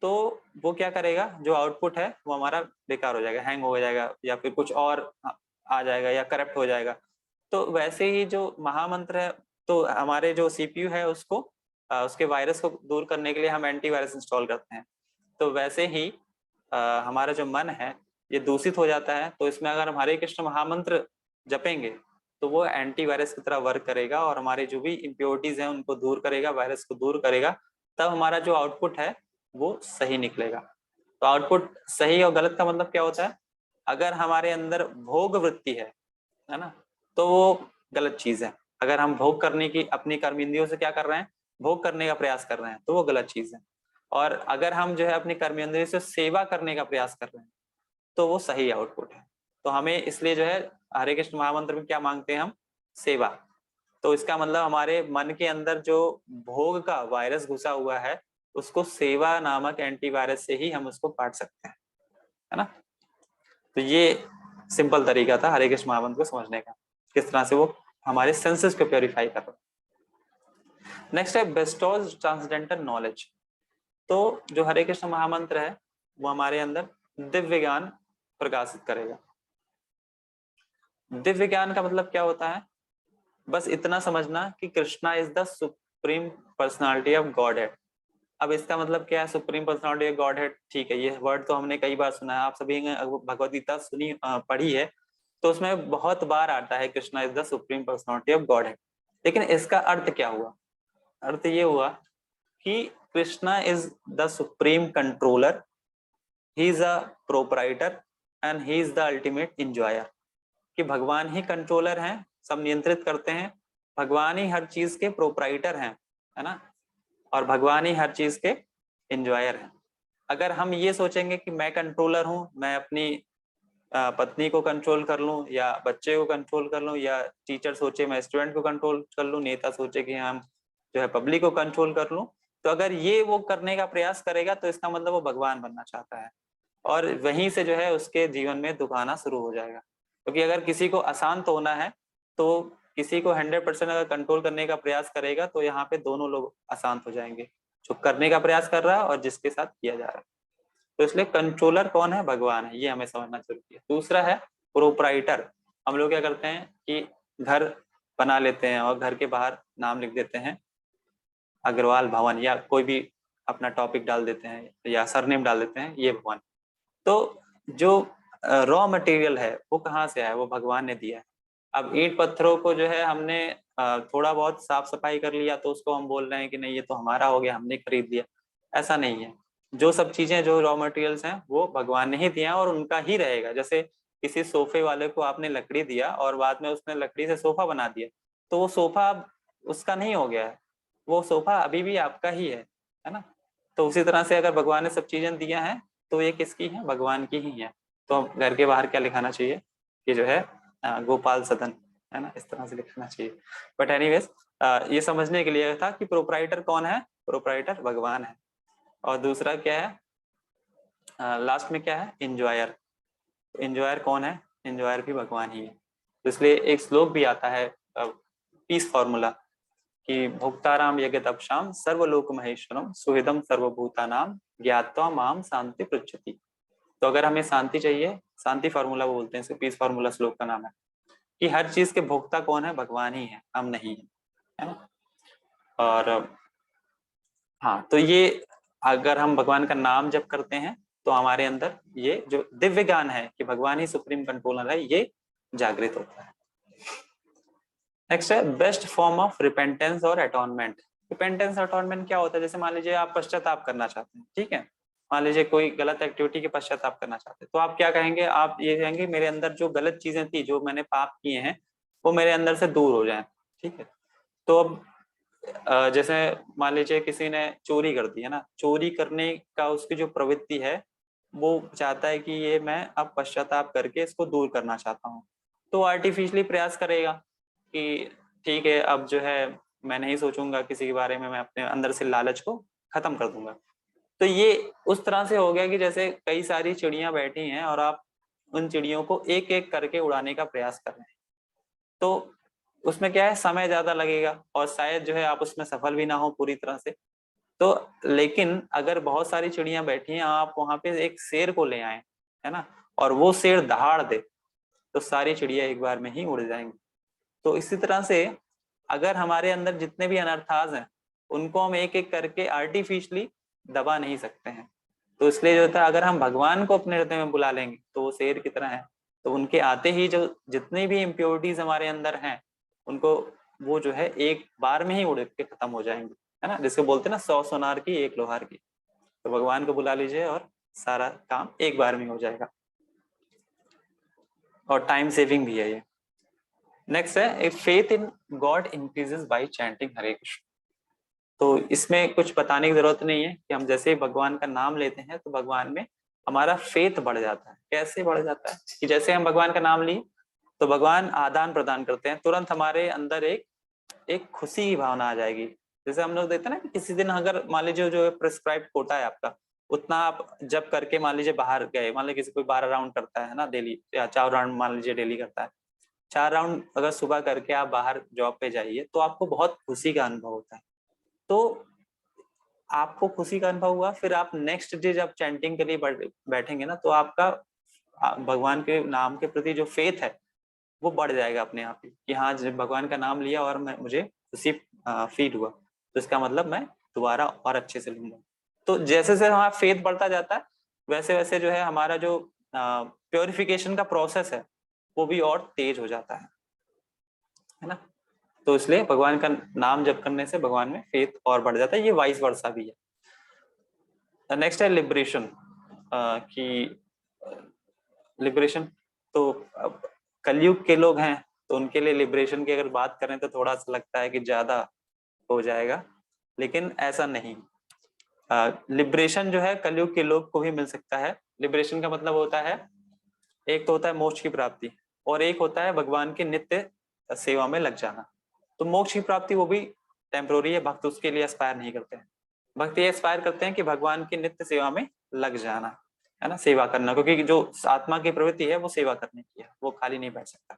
तो वो क्या करेगा, जो आउटपुट है वो हमारा बेकार हो जाएगा, हैंग हो जाएगा, या फिर कुछ और आ जाएगा, या करप्ट हो जाएगा। तो वैसे ही जो महामंत्र है, तो हमारे जो सीपीयू है उसको उसके वायरस को दूर करने के लिए हम एंटीवायरस इंस्टॉल करते हैं। तो वैसे ही हमारा जो मन है ये दूषित हो जाता है, तो इसमें अगर हम हरे कृष्ण महामंत्र जपेंगे तो वो एंटीवायरस की तरह वर्क करेगा, और हमारे जो भी इम्प्योरिटीज हैं उनको दूर करेगा, वायरस को दूर करेगा। तब हमारा जो आउटपुट है वो सही निकलेगा। तो आउटपुट सही और गलत का मतलब क्या होता है, अगर हमारे अंदर भोग वृत्ति है ना, तो वो गलत चीज है। अगर हम भोग करने की अपनी कर्म इंद्रियों से क्या कर रहे हैं, भोग करने का प्रयास कर रहे हैं, तो वो गलत चीज है। और अगर हम जो है अपनी कर्म इंद्रियों से सेवा करने का प्रयास कर रहे हैं तो वो सही आउटपुट है। तो हमें इसलिए जो है हरे कृष्ण महामंत्र में क्या मांगते हैं हम, सेवा। तो इसका मतलब हमारे मन के अंदर जो भोग का वायरस घुसा हुआ है उसको सेवा नामक एंटीवायरस से ही हम उसको काट सकते हैं, है ना। तो ये सिंपल तरीका था हरे कृष्ण महामंत्र को समझने का, किस तरह से वो हमारे सेंसेस को प्योरीफाई कर रहा है। नेक्स्ट है बेस्टोज ट्रांसडेंटल नॉलेज। तो जो हरे कृष्ण महामंत्र है वो हमारे अंदर दिव्य ज्ञान प्रकाशित करेगा। दिव्य ज्ञान का मतलब क्या होता है, बस इतना समझना कि Krishna is the supreme personality of God head. अब इसका मतलब क्या है, supreme personality of God head, ठीक है, ये वर्ड तो हमने कई बार सुना है, आप सभी ने भगवद गीता सुनी पढ़ी है, तो उसमें बहुत बार आता है Krishna is the supreme personality of God head. लेकिन इसका अर्थ क्या हुआ, अर्थ ये हुआ कि Krishna is the supreme controller, he is a proprietor and he is the ultimate enjoyer. कि भगवान ही कंट्रोलर हैं, सब नियंत्रित करते हैं, भगवान ही हर चीज के प्रोपराइटर हैं, है ना, और भगवान ही हर चीज के इंजॉयर हैं। अगर हम ये सोचेंगे कि मैं कंट्रोलर हूं, मैं अपनी पत्नी को कंट्रोल कर लूं, या बच्चे को कंट्रोल कर लूं, या टीचर सोचे मैं स्टूडेंट को कंट्रोल कर लूं, नेता सोचे कि हम जो है पब्लिक को कंट्रोल कर लूं, तो अगर ये वो करने का प्रयास करेगा तो इसका मतलब वो भगवान बनना चाहता है, और वहीं से जो है उसके जीवन में दुख आना शुरू हो जाएगा। क्योंकि अगर किसी को अशांत होना है तो किसी को 100% अगर कंट्रोल करने का प्रयास करेगा तो यहाँ पे दोनों लोग अशांत हो जाएंगे, जो करने का प्रयास कर रहा है और जिसके साथ किया जा रहा है। तो इसलिए कंट्रोलर कौन है, भगवान है, ये हमें समझना जरूरी है। दूसरा है प्रोपराइटर। हम लोग क्या करते हैं कि घर बना लेते हैं और घर के बाहर नाम लिख देते हैं अग्रवाल भवन, या कोई भी अपना टॉपिक डाल देते हैं या सरनेम डाल देते हैं, ये भवन। तो जो रॉ मटेरियल है वो कहाँ से आया, वो भगवान ने दिया है। अब ईंट पत्थरों को जो है हमने थोड़ा बहुत साफ सफाई कर लिया तो उसको हम बोल रहे हैं कि नहीं ये तो हमारा हो गया, हमने खरीद लिया। ऐसा नहीं है। जो सब चीजें, जो रॉ मटेरियल्स हैं वो भगवान ने ही दिया है और उनका ही रहेगा। जैसे किसी सोफे वाले को आपने लकड़ी दिया और बाद में उसने लकड़ी से सोफा बना दिया, तो वो सोफा अब उसका नहीं हो गया है, वो सोफा अभी भी आपका ही है ना। तो उसी तरह से अगर भगवान ने सब चीजें दिया है तो ये किसकी है, भगवान की ही है। तो घर के बाहर क्या लिखाना चाहिए कि जो है गोपाल सदन, है ना, इस तरह से लिखना चाहिए। बट एनीवेज ये समझने के लिए था कि प्रोपराइटर कौन है, प्रोपराइटर भगवान है। और दूसरा क्या है, लास्ट में क्या है, इंजॉयर। इंजॉयर कौन है, इंजॉयर भी भगवान ही है। तो इसलिए एक श्लोक भी आता है पीस फॉर्मूला कि भोक्ताराम यज्ञतपसाम सर्वलोक महेश्वरम सुहृदम सर्वभूतानाम ज्ञात्वा माम शांति पृच्छति। तो अगर हमें शांति चाहिए, शांति फार्मूला वो बोलते हैं इसको, पीस फार्मूला श्लोक का नाम है, कि हर चीज के भोक्ता कौन है? भगवान ही है, हम नहीं है ना। और हाँ, तो ये अगर हम भगवान का नाम जप करते हैं तो हमारे अंदर ये जो दिव्य ज्ञान है कि भगवान ही सुप्रीम कंट्रोलर है, ये जागृत होता है। नेक्स्ट है बेस्ट फॉर्म ऑफ रिपेंटेंस और अटॉनमेंट। रिपेंटेंस अटॉनमेंट क्या होता है? जैसे मान लीजिए आप पश्चाताप करना चाहते हैं, ठीक है, मान लीजिए कोई गलत एक्टिविटी के पश्चाताप करना चाहते हैं, तो आप क्या कहेंगे? आप ये कहेंगे मेरे अंदर जो गलत चीजें थी, जो मैंने पाप किए हैं, वो मेरे अंदर से दूर हो जाए, ठीक है। तो अब जैसे मान लीजिए किसी ने चोरी कर दी है ना, चोरी करने का उसकी जो प्रवृत्ति है, वो चाहता है कि ये मैं अब पश्चाताप करके इसको दूर करना चाहता हूँ, तो आर्टिफिशियली प्रयास करेगा कि ठीक है अब जो है मैं नहीं सोचूंगा किसी के बारे में, मैं अपने अंदर से लालच को खत्म कर दूंगा। तो ये उस तरह से हो गया कि जैसे कई सारी चिड़ियां बैठी हैं और आप उन चिड़ियों को एक एक करके उड़ाने का प्रयास कर रहे हैं, तो उसमें क्या है, समय ज्यादा लगेगा और शायद जो है आप उसमें सफल भी ना हो पूरी तरह से। तो लेकिन अगर बहुत सारी चिड़ियां बैठी हैं, आप वहां पे एक शेर को ले आए, है ना, और वो शेर दहाड़ दे, तो सारी चिड़िया एक बार में ही उड़ जाएंगी। तो इसी तरह से अगर हमारे अंदर जितने भी अनर्थाज हैं, उनको हम एक एक करके आर्टिफिशियली दबा नहीं सकते हैं। तो इसलिए जो होता है, अगर हम भगवान को अपने हृदय में बुला लेंगे तो वो शेर की तरह है, तो उनके आते ही जो जितनी भी इम्प्योरिटीज हमारे अंदर हैं, उनको वो जो है एक बार में ही उड़ के खत्म हो जाएंगे, है ना, जिसको बोलते हैं ना 100 सोनार की एक लोहार की। तो भगवान को बुला लीजिए और सारा काम एक बार में हो जाएगा, और टाइम सेविंग भी है ये। नेक्स्ट है faith in God increases by chanting Hare Krishna. तो इसमें कुछ बताने की जरूरत नहीं है कि हम जैसे ही भगवान का नाम लेते हैं तो भगवान में हमारा फेथ बढ़ जाता है। कैसे बढ़ जाता है? कि जैसे हम भगवान का नाम लिए तो भगवान आदान प्रदान करते हैं, तुरंत हमारे अंदर एक एक खुशी की भावना आ जाएगी। जैसे हम लोग देखते हैं ना कि किसी दिन अगर मान लीजिए जो प्रिस्क्राइब कोटा है आपका, उतना आप जब करके मान लीजिए बाहर गए, मान लीजिए किसी कोई 12 राउंड करता है ना डेली, या 4 राउंड मान लीजिए डेली करता है, 4 राउंड अगर सुबह करके आप बाहर जॉब पे जाइए तो आपको बहुत खुशी का अनुभव होता है। तो आपको खुशी का अनुभव हुआ, फिर आप नेक्स्ट डे जब चैंटिंग के लिए बैठेंगे ना, तो आपका भगवान के नाम के प्रति जो फेथ है वो बढ़ जाएगा अपने आप ही, कि हाँ जब भगवान का नाम लिया और मुझे खुशी फील हुआ, तो इसका मतलब मैं दोबारा और अच्छे से लूंगा। तो जैसे जैसे हमारा फेथ बढ़ता जाता है, वैसे वैसे जो है हमारा जो प्योरिफिकेशन का प्रोसेस है वो भी और तेज हो जाता है ना। तो इसलिए भगवान का नाम जप करने से भगवान में फेथ और बढ़ जाता है, ये वाइस वर्सा भी है। नेक्स्ट है लिबरेशन, कि लिबरेशन तो अब कलयुग के लोग हैं, तो उनके लिए लिबरेशन की अगर बात करें तो थोड़ा सा लगता है कि ज्यादा हो जाएगा, लेकिन ऐसा नहीं। लिबरेशन जो है कलयुग के लोग को भी मिल सकता है। लिबरेशन का मतलब होता है, एक तो होता है मोक्ष की प्राप्ति, और एक होता है भगवान के नित्य सेवा में लग जाना। तो मोक्ष की प्राप्ति वो भी टेम्पोररी है, भक्त उसके लिए एस्पायर नहीं करते हैं। भक्त ये एस्पायर करते हैं कि भगवान की नित्य सेवा में लग जाना, है ना, सेवा करना, क्योंकि जो आत्मा की प्रवृत्ति है वो सेवा करने की है, वो खाली नहीं बैठ सकता।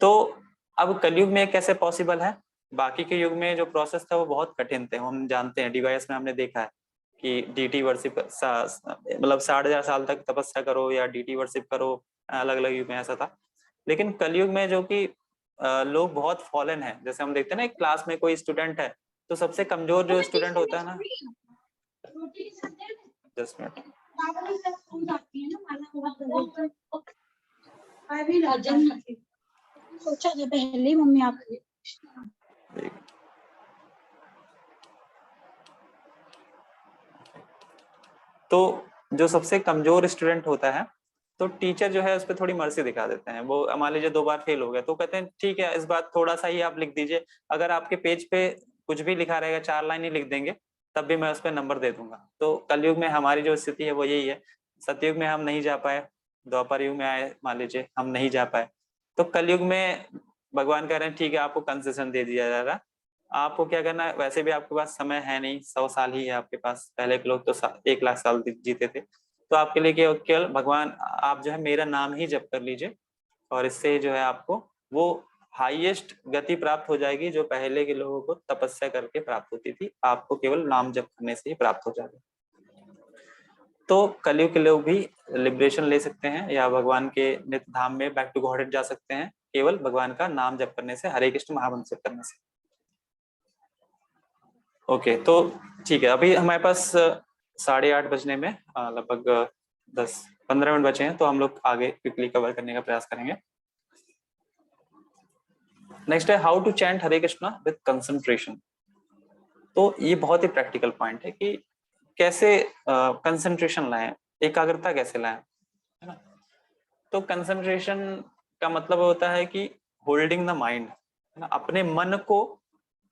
तो अब कलयुग में कैसे पॉसिबल है? बाकी के युग में जो प्रोसेस था वो बहुत कठिन थे, हम जानते हैं, डिवाइस में हमने देखा है कि डीटी वर्शिप मतलब 60,000 साल तक तपस्या करो या डीटी वर्शिप करो, अलग अलग युग में ऐसा था। लेकिन कलयुग में जो कि लोग बहुत फॉलन है, जैसे हम देखते हैं ना एक क्लास में कोई स्टूडेंट है, तो सबसे कमजोर जो स्टूडेंट होता है ना, 10 मिनट, सोचा था पहले ही मम्मी आप तो जो सबसे कमजोर स्टूडेंट होता है, तो टीचर जो है उस पर थोड़ी मर्जी दिखा देते हैं। वो मान लीजिए 2 बार फेल हो गया, तो कहते हैं ठीक है इस बार थोड़ा सा ही आप लिख दीजिए, अगर आपके पेज पे कुछ भी लिखा रहेगा 4 लाइन ही लिख देंगे तब भी मैं उस पर नंबर दे दूंगा। तो कलयुग में हमारी जो स्थिति है वो यही है। सतयुग में हम नहीं जा पाए, द्वापर युग में आए मान लीजिए हम नहीं जा पाए, तो कलयुग में भगवान कह रहे हैं ठीक है आपको कंसेशन दे दिया जा रहा, आपको क्या करना है, वैसे भी आपके पास समय है नहीं, 100 साल ही है आपके पास, पहले के लोग तो 1 लाख साल जीते थे। तो आपके लिए केवल भगवान आप जो है मेरा नाम ही जप कर लीजिए, और इससे जो है आपको वो हाईएस्ट गति प्राप्त हो जाएगी जो पहले के लोगों को तपस्या करके प्राप्त होती थी, आपको केवल नाम जप करने से ही प्राप्त हो जाएगा। तो कलयुग के लोग भी लिबरेशन ले सकते हैं या भगवान के नित्य धाम में बैक टू गॉड जा सकते हैं केवल भगवान का नाम जप करने से, हरे कृष्ण महामंत्र जप करने से। ओके, तो ठीक है, अभी हमारे पास 8:30 बजने में लगभग 10-15 मिनट बचे हैं, तो हम लोग आगे क्विकली कवर करने का प्रयास करेंगे। नेक्स्ट है how to chant Hare Krishna with concentration. तो ये बहुत ही प्रैक्टिकल पॉइंट है कि कैसे कंसंट्रेशन लाएं, एकाग्रता कैसे लाएं, है ना। तो कंसंट्रेशन का मतलब होता है कि होल्डिंग द माइंड, है ना, अपने मन को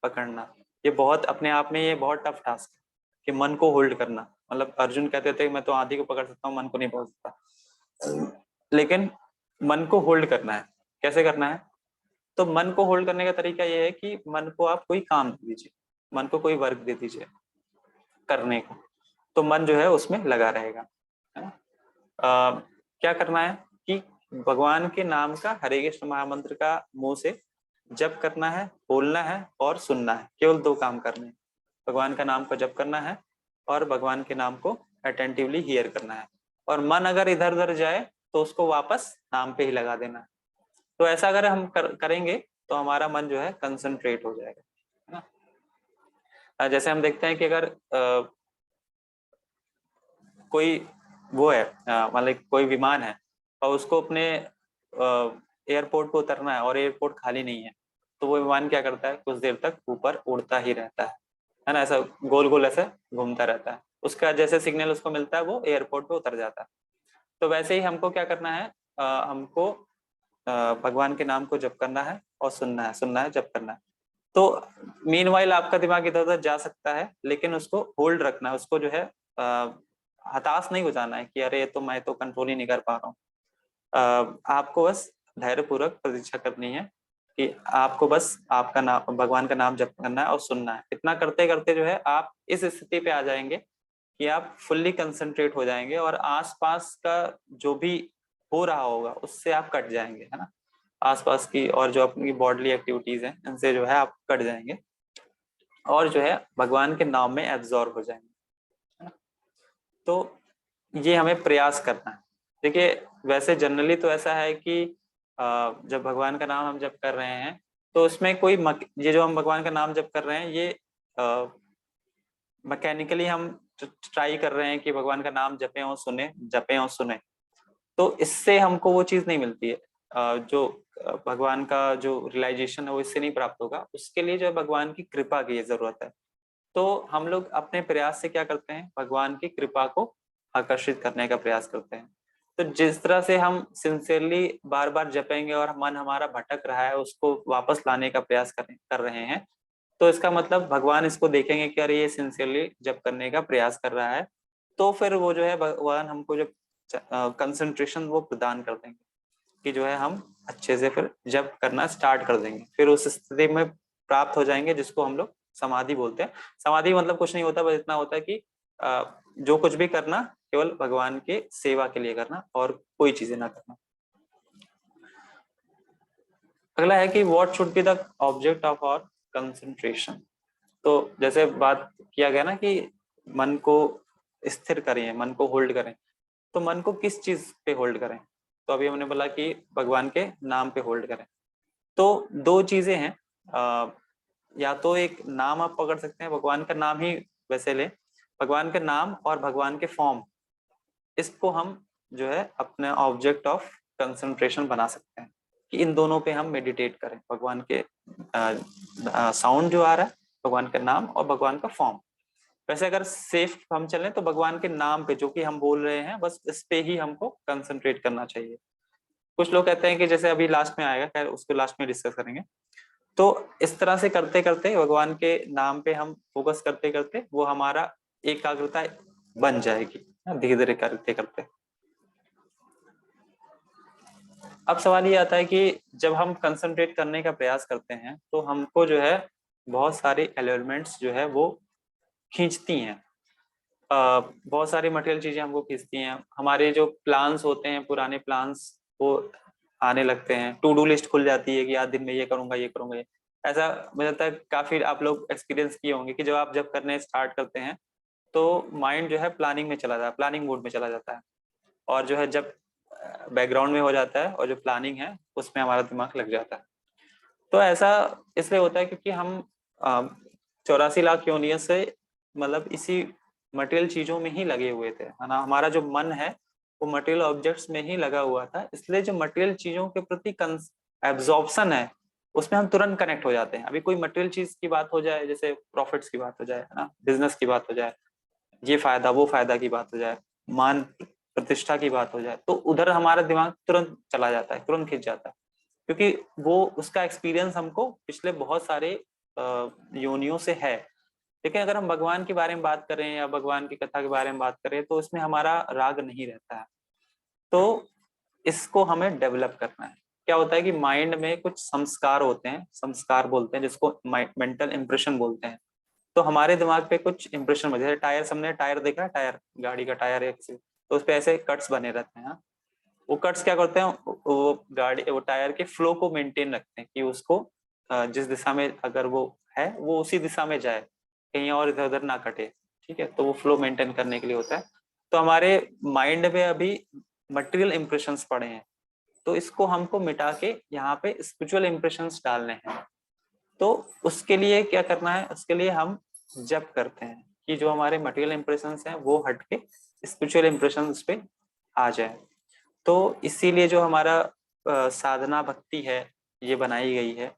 पकड़ना। ये बहुत अपने आप में ये बहुत टफ टास्क है कि मन को होल्ड करना। मतलब अर्जुन कहते थे मैं तो आंधी को पकड़ सकता हूँ, मन को नहीं पकड़ सकता, लेकिन मन को होल्ड करना है। कैसे करना है? तो मन को होल्ड करने का तरीका ये है कि मन को आप कोई काम दे दीजिए, मन को कोई वर्क दे दीजिए करने को, तो मन जो है उसमें लगा रहेगा, है ना। क्या करना है कि भगवान के नाम का, हरे कृष्ण महामंत्र का मुंह से जप करना है, बोलना है और सुनना है। केवल 2 काम करने हैं, भगवान का नाम को जप करना है और भगवान के नाम को अटेंटिवली हियर करना है। और मन अगर इधर उधर जाए तो उसको वापस नाम पे ही लगा देना है। तो ऐसा अगर हम करेंगे तो हमारा मन जो है कंसंट्रेट हो जाएगा, है ना। जैसे हम देखते हैं कि अगर कोई वो है, मतलब कोई विमान है और उसको अपने एयरपोर्ट पे उतरना है और एयरपोर्ट खाली नहीं है, तो वो विमान क्या करता है, कुछ देर तक ऊपर उड़ता ही रहता है ना, ऐसा गोल गोल ऐसे घूमता रहता है। उसका जैसे सिग्नल उसको मिलता है वो एयरपोर्ट पे उतर जाता है। तो वैसे ही हमको क्या करना है, हमको भगवान के नाम को जप करना है और सुनना है, जप करना है। तो मीनवाइल आपका दिमाग इधर उधर जा सकता है, लेकिन उसको होल्ड रखना है, उसको जो है हताश नहीं हो जाना है कि अरे तो मैं तो कंट्रोल ही नहीं कर पा रहा हूँ। आपको बस धैर्य पूर्वक प्रतीक्षा करनी है कि आपको बस आपका नाम, भगवान का नाम जप करना है और सुनना है। इतना करते करते जो है आप इस स्थिति पे आ जाएंगे कि आप फुल्ली कंसंट्रेट हो जाएंगे और आसपास का जो भी हो रहा होगा उससे आप कट जाएंगे, है ना। आसपास की और जो अपनी बॉडली एक्टिविटीज हैं इनसे जो है आप कट जाएंगे और जो है भगवान के नाम में एब्जॉर्ब हो जाएंगे, है ना? तो ये हमें प्रयास करना है। देखिए वैसे जनरली तो ऐसा है कि जब भगवान का नाम हम जप कर रहे हैं तो उसमें कोई ये जो हम भगवान का नाम जप कर रहे हैं ये मैकेनिकली हम ट्राई कर रहे हैं कि भगवान का नाम जपें और सुने, जपें और सुने, तो इससे हमको वो चीज नहीं मिलती है। जो भगवान का जो रियलाइजेशन है वो इससे नहीं प्राप्त होगा। उसके लिए जो है भगवान की कृपा की जरूरत है। तो हम लोग अपने प्रयास से क्या करते हैं, भगवान की कृपा को आकर्षित करने का प्रयास करते हैं। तो जिस तरह से हम सिंसियरली बार बार जपेंगे और मन हमारा भटक रहा है उसको वापस लाने का प्रयास कर रहे हैं, तो इसका मतलब भगवान इसको देखेंगे कि अरे ये सिंसियरली जप करने का प्रयास कर रहा है, तो फिर वो जो है भगवान हमको जब कंसंट्रेशन वो प्रदान कर देंगे कि जो है हम अच्छे से फिर जप करना स्टार्ट कर देंगे। फिर उस स्थिति में प्राप्त हो जाएंगे जिसको हम लोग समाधि बोलते हैं। समाधि मतलब कुछ नहीं होता, बस इतना होता है कि जो कुछ भी करना केवल भगवान के सेवा के लिए करना और कोई चीजें ना करना। अगला है कि what should be the object of our concentration. तो जैसे बात किया गया ना कि मन को स्थिर करें, मन को होल्ड करें, तो मन को किस चीज पे होल्ड करें? तो अभी हमने बोला कि भगवान के नाम पे होल्ड करें। तो 2 चीजें हैं, या तो एक नाम आप पकड़ सकते हैं, भगवान का नाम ही वैसे ले, भगवान का नाम और भगवान के फॉर्म, इसको हम जो है अपने ऑब्जेक्ट ऑफ कंसंट्रेशन बना सकते हैं कि इन दोनों पे हम मेडिटेट करें। भगवान के साउंड जो आ रहा है, भगवान का नाम और भगवान का फॉर्म। वैसे अगर सेफ हम चलें तो भगवान के नाम पे जो कि हम बोल रहे हैं बस इस पे ही हमको कंसंट्रेट करना चाहिए। कुछ लोग कहते हैं कि जैसे अभी लास्ट में आएगा, खैर उसको लास्ट में डिस्कस करेंगे। तो इस तरह से करते करते भगवान के नाम पे हम फोकस करते करते वो हमारा एकाग्रता बन जाएगी धीरे धीरे करते करते। अब सवाल ये आता है कि जब हम कंसंट्रेट करने का प्रयास करते हैं तो हमको जो है बहुत सारे एलिमेंट्स जो है वो खींचती हैं। बहुत सारी मटेरियल चीजें हमको खींचती हैं। हमारे जो प्लान्स होते हैं, पुराने प्लान्स, वो आने लगते हैं। टू डू लिस्ट खुल जाती है कि आज दिन में ये करूंगा ये करूंगा ये। ऐसा मुझे लगता है काफी आप लोग एक्सपीरियंस किए होंगे कि जब आप जब करने स्टार्ट करते हैं तो माइंड जो है प्लानिंग में चला जाता है, प्लानिंग मोड में चला जाता है। और जो है जब बैकग्राउंड में हो जाता है और जो प्लानिंग है उसमें हमारा दिमाग लग जाता है। तो ऐसा इसलिए होता है क्योंकि हम 84 लाख योनियों से मतलब इसी मटेरियल चीजों में ही लगे हुए थे, है ना। हमारा जो मन है वो मटेरियल ऑब्जेक्ट्स में ही लगा हुआ था, इसलिए जो मटेरियल चीजों के प्रति एब्जॉर्प्शन है उसमें हम तुरंत कनेक्ट हो जाते हैं। अभी कोई मटेरियल चीज की बात हो जाए, जैसे प्रॉफिट्स की बात हो जाए, है ना, बिजनेस की बात हो जाए, ये फायदा वो फायदा की बात हो जाए, मान प्रतिष्ठा की बात हो जाए, तो उधर हमारा दिमाग तुरंत चला जाता है, तुरंत खिंच जाता है, क्योंकि वो उसका एक्सपीरियंस हमको पिछले बहुत सारे योनियों से है। लेकिन अगर हम भगवान के बारे में बात करें या भगवान की कथा के बारे में बात करें तो इसमें हमारा राग नहीं रहता है। तो इसको हमें डेवलप करना है। क्या होता है कि माइंड में कुछ संस्कार होते हैं, संस्कार बोलते हैं जिसको मेंटल इंप्रेशन बोलते हैं। तो हमारे दिमाग पे कुछ इंप्रेशन बने, जैसे टायर, हमने टायर देखा है, टायर गाड़ी का टायर है किसी, तो उस पे ऐसे कट्स बने रहते हैं। हाँ? वो कट्स क्या करते हैं, वो टायर के फ्लो को मेंटेन रखते हैं कि उसको जिस दिशा में अगर वो है वो उसी दिशा में जाए, कहीं और इधर उधर ना कटे। ठीक है, तो वो फ्लो मेंटेन करने के लिए होता है। तो हमारे माइंड में अभी मटेरियल इंप्रेशंस पड़े हैं, तो इसको हमको मिटा के यहाँ पे स्पिरिचुअल इंप्रेशंस डालने हैं। तो उसके लिए क्या करना है, उसके लिए हम जप करते हैं कि जो हमारे मटेरियल इंप्रेशंस हैं वो हट के स्पिरिचुअल इंप्रेशंस पे आ जाए। तो इसीलिए जो हमारा साधना भक्ति है ये बनाई गई है,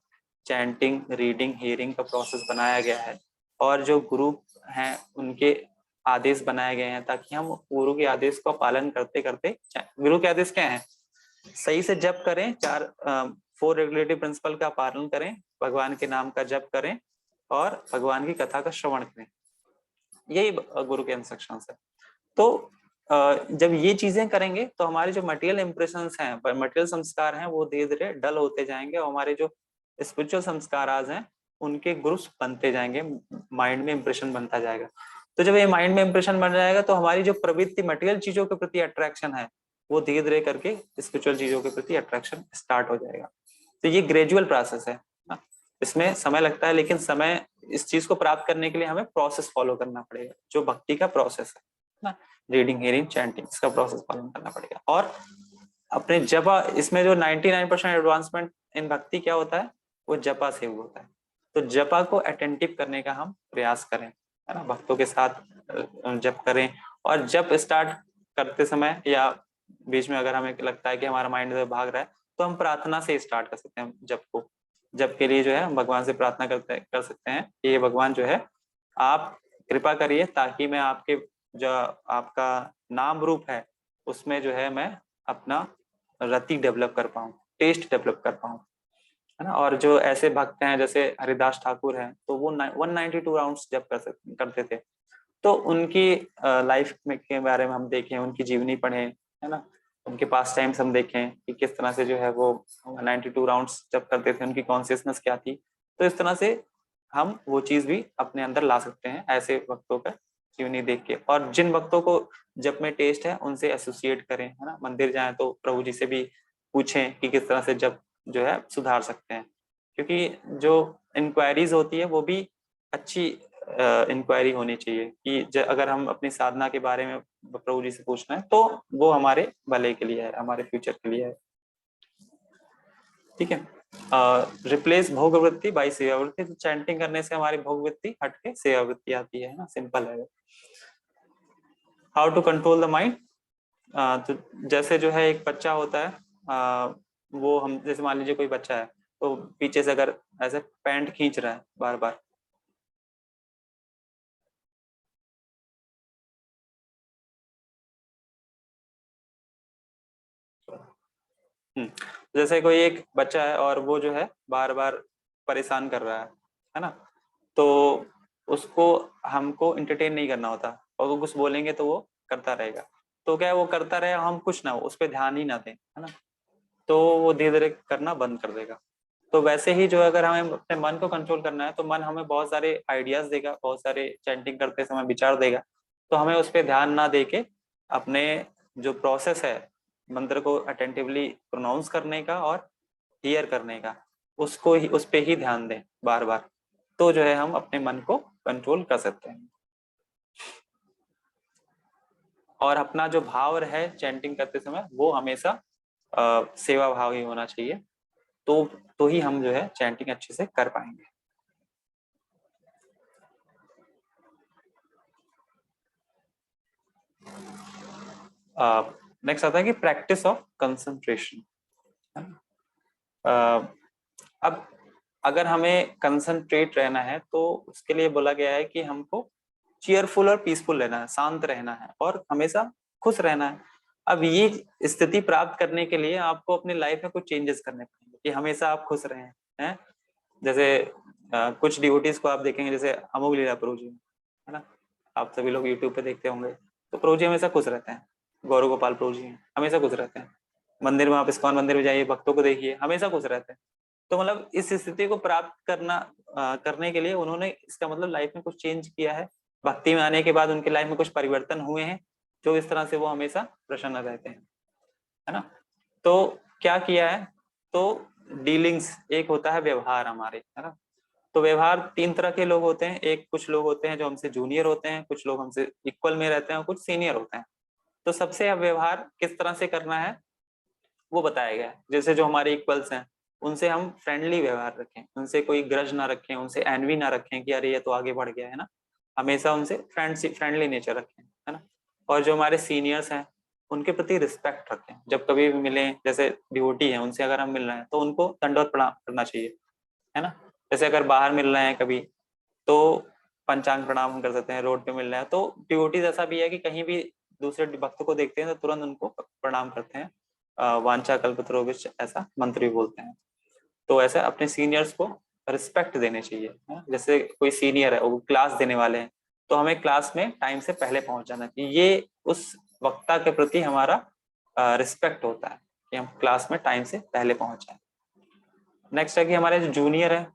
चैंटिंग, रीडिंग, हियरिंग का प्रोसेस बनाया गया है, और जो गुरु हैं उनके आदेश बनाए गए हैं, ताकि हम गुरु के आदेश का पालन करते करते, गुरु के आदेश क्या है, सही से जप करें, 4 रेगुलेटरी प्रिंसिपल का पालन करें, भगवान के नाम का जप करें और भगवान की कथा का श्रवण करें, यही गुरु के इंस्ट्रक्शंस है। तो जब ये चीजें करेंगे तो हमारे जो मटेरियल इंप्रेशंस हैं, मटेरियल संस्कार हैं, वो धीरे धीरे डल होते जाएंगे और हमारे जो स्पिरिचुअल संस्कार आज हैं उनके ग्रुप्स बनते जाएंगे, माइंड में इंप्रेशन बनता जाएगा। तो जब ये माइंड में इंप्रेशन बन जाएगा तो हमारी जो प्रवृत्ति मटेरियल चीजों के प्रति अट्रैक्शन है वो धीरे धीरे करके स्पिरिचुअल चीजों के प्रति अट्रैक्शन स्टार्ट हो जाएगा। तो ये ग्रेजुअल प्रोसेस है ना? इसमें समय लगता है, लेकिन समय, इस चीज को प्राप्त करने के लिए हमें प्रोसेस फॉलो करना पड़ेगा, जो भक्ति का प्रोसेस है ना, रीडिंग, हियरिंग, चैंटिंग, इसका प्रोसेस फॉलो करना पड़ेगा। और अपने जपा, इसमें जो 99% एडवांसमेंट इन भक्ति क्या होता है, वो जपा से होता है। तो जपा को अटेंटिव करने का हम प्रयास करें, है ना, भक्तों के साथ जप करें। और जप स्टार्ट करते समय या बीच में अगर हमें लगता है कि हमारा माइंड भाग रहा है, तो हम प्रार्थना से स्टार्ट कर सकते हैं जप को। जप के लिए जो है हम भगवान से प्रार्थना कर सकते हैं कि ये भगवान जो है आप कृपा करिए, ताकि मैं आपके जो आपका नाम रूप है उसमें जो है मैं अपना रति डेवलप कर पाऊँ, टेस्ट डेवलप कर पाऊँ, है ना। और जो ऐसे भक्त हैं जैसे हरिदास ठाकुर हैं, तो वो 192 राउंड्स जप करते थे। तो उनकी लाइफ में के बारे में हम देखें, उनकी जीवनी पढ़ें, है ना, उनके पास टाइम्स हम देखें कि किस तरह से जो है वो 92 राउंड्स जब करते थे, उनकी कॉन्शियसनेस क्या थी। तो इस तरह से हम वो चीज भी अपने अंदर ला सकते हैं ऐसे भक्तों का जीवनी देख के। और जिन भक्तों को जब में टेस्ट है उनसे एसोसिएट करें, है ना, मंदिर जाएं तो प्रभु जी से भी पूछें कि किस तरह से जब जो है सुधार सकते हैं, क्योंकि जो इंक्वायरीज होती है वो भी अच्छी इंक्वायरी होनी चाहिए कि अगर हम अपनी साधना के बारे में प्रभु जी से पूछना है तो वो हमारे भले के लिए है, हमारे फ्यूचर के लिए है। ठीक है, रिप्लेस भोगवृत्ति बाई सेवावृत्ति। तो चैंटिंग करने से हमारी भोगवृत्ति हट के सेवावृत्ति आती है ना, सिंपल है। How to control the mind. तो जैसे जो है एक बच्चा होता है, वो हम जैसे मान लीजिए कोई बच्चा है तो पीछे से अगर ऐसे पैंट खींच रहा है बार बार, जैसे कोई एक बच्चा है और वो जो है बार बार परेशान कर रहा है ना, तो उसको हमको इंटरटेन नहीं करना होता, और वो कुछ बोलेंगे तो वो करता रहेगा। तो क्या है, वो करता रहे, हम कुछ ना, उस पर ध्यान ही ना दें, है ना, तो वो धीरे धीरे करना बंद कर देगा। तो वैसे ही जो अगर हमें अपने मन को कंट्रोल करना है तो मन हमें बहुत सारे आइडियाज देगा, बहुत सारे चैंटिंग करते समय विचार देगा, तो हमें उस पर ध्यान ना देके अपने जो प्रोसेस है मंत्र को अटेंटिवली प्रोनाउंस करने का और हियर करने का, उसको ही, उस पे ही ध्यान दें बार बार, तो जो है हम अपने मन को कंट्रोल कर सकते हैं। और अपना जो भाव है चैंटिंग करते समय वो हमेशा सेवा भाव ही होना चाहिए, तो ही हम जो है चैंटिंग अच्छे से कर पाएंगे। नेक्स्ट आता है कि प्रैक्टिस ऑफ कंसंट्रेशन। अब अगर हमें कंसंट्रेट रहना है तो उसके लिए बोला गया है कि हमको चीयरफुल और पीसफुल रहना है, शांत रहना है और हमेशा खुश रहना है। अब ये स्थिति प्राप्त करने के लिए आपको अपनी लाइफ में कुछ चेंजेस करने पड़ेंगे कि हमेशा आप खुश रहें, हैं। जैसे कुछ डिवोटीज को आप देखेंगे, जैसे अमोघ लीला प्रभु जी, है ना, आप सभी लोग यूट्यूब पे देखते होंगे, तो प्रभु जी हमेशा खुश रहते हैं। गौरव गोपाल प्रभु जी हमेशा खुश रहते हैं। मंदिर में आप इस्कॉन मंदिर में जाइए, भक्तों को देखिए, हमेशा खुश रहते हैं। तो मतलब इस स्थिति को प्राप्त करने के लिए उन्होंने, इसका मतलब लाइफ में कुछ चेंज किया है। भक्ति में आने के बाद उनकी लाइफ में कुछ परिवर्तन हुए हैं, जो इस तरह से वो हमेशा प्रसन्न रहते हैं, है ना। तो क्या किया है, तो डीलिंग्स, एक होता है व्यवहार हमारे, है ना। तो व्यवहार तीन तरह के लोग होते हैं। एक कुछ लोग होते हैं जो हमसे जूनियर होते हैं, कुछ लोग हमसे इक्वल में रहते हैं और कुछ सीनियर होते हैं। तो सबसे अब व्यवहार किस तरह से करना है वो बताया गया है। जैसे जो हमारे इक्वल्स हैं उनसे हम फ्रेंडली व्यवहार रखें, उनसे कोई ग्रज ना रखें, उनसे एनवी ना रखें कि अरे ये तो आगे बढ़ गया, है ना। हमेशा उनसे फ्रेंडली नेचर रखें, है ना। और जो हमारे सीनियर्स हैं उनके प्रति रिस्पेक्ट रखें। जब कभी भी मिलें, जैसे डिवोटी है उनसे अगर हम मिल रहे हैं तो उनको दंडवत प्रणाम करना चाहिए, है ना। जैसे अगर बाहर मिल रहे हैं कभी तो पंचांग प्रणाम हम कर सकते हैं। रोड पे मिल रहे हैं तो डिवोटीज ऐसा भी है कि कहीं भी दूसरे भक्त को देखते हैं तो तुरंत उनको प्रणाम करते हैं। वांछा कल्पतरुभ्यश्च ऐसा मंत्र भी बोलते हैं। तो ऐसे अपने सीनियर्स को रिस्पेक्ट देने चाहिए, है ना? जैसे कोई सीनियर है वो क्लास देने वाले हैं तो हमें क्लास में टाइम से पहले पहुंच जाना चाहिए। ये उस वक्ता के प्रति हमारा रिस्पेक्ट होता है कि हम क्लास में टाइम से पहले पहुंच जाए। नेक्स्ट है कि हमारे जो जूनियर है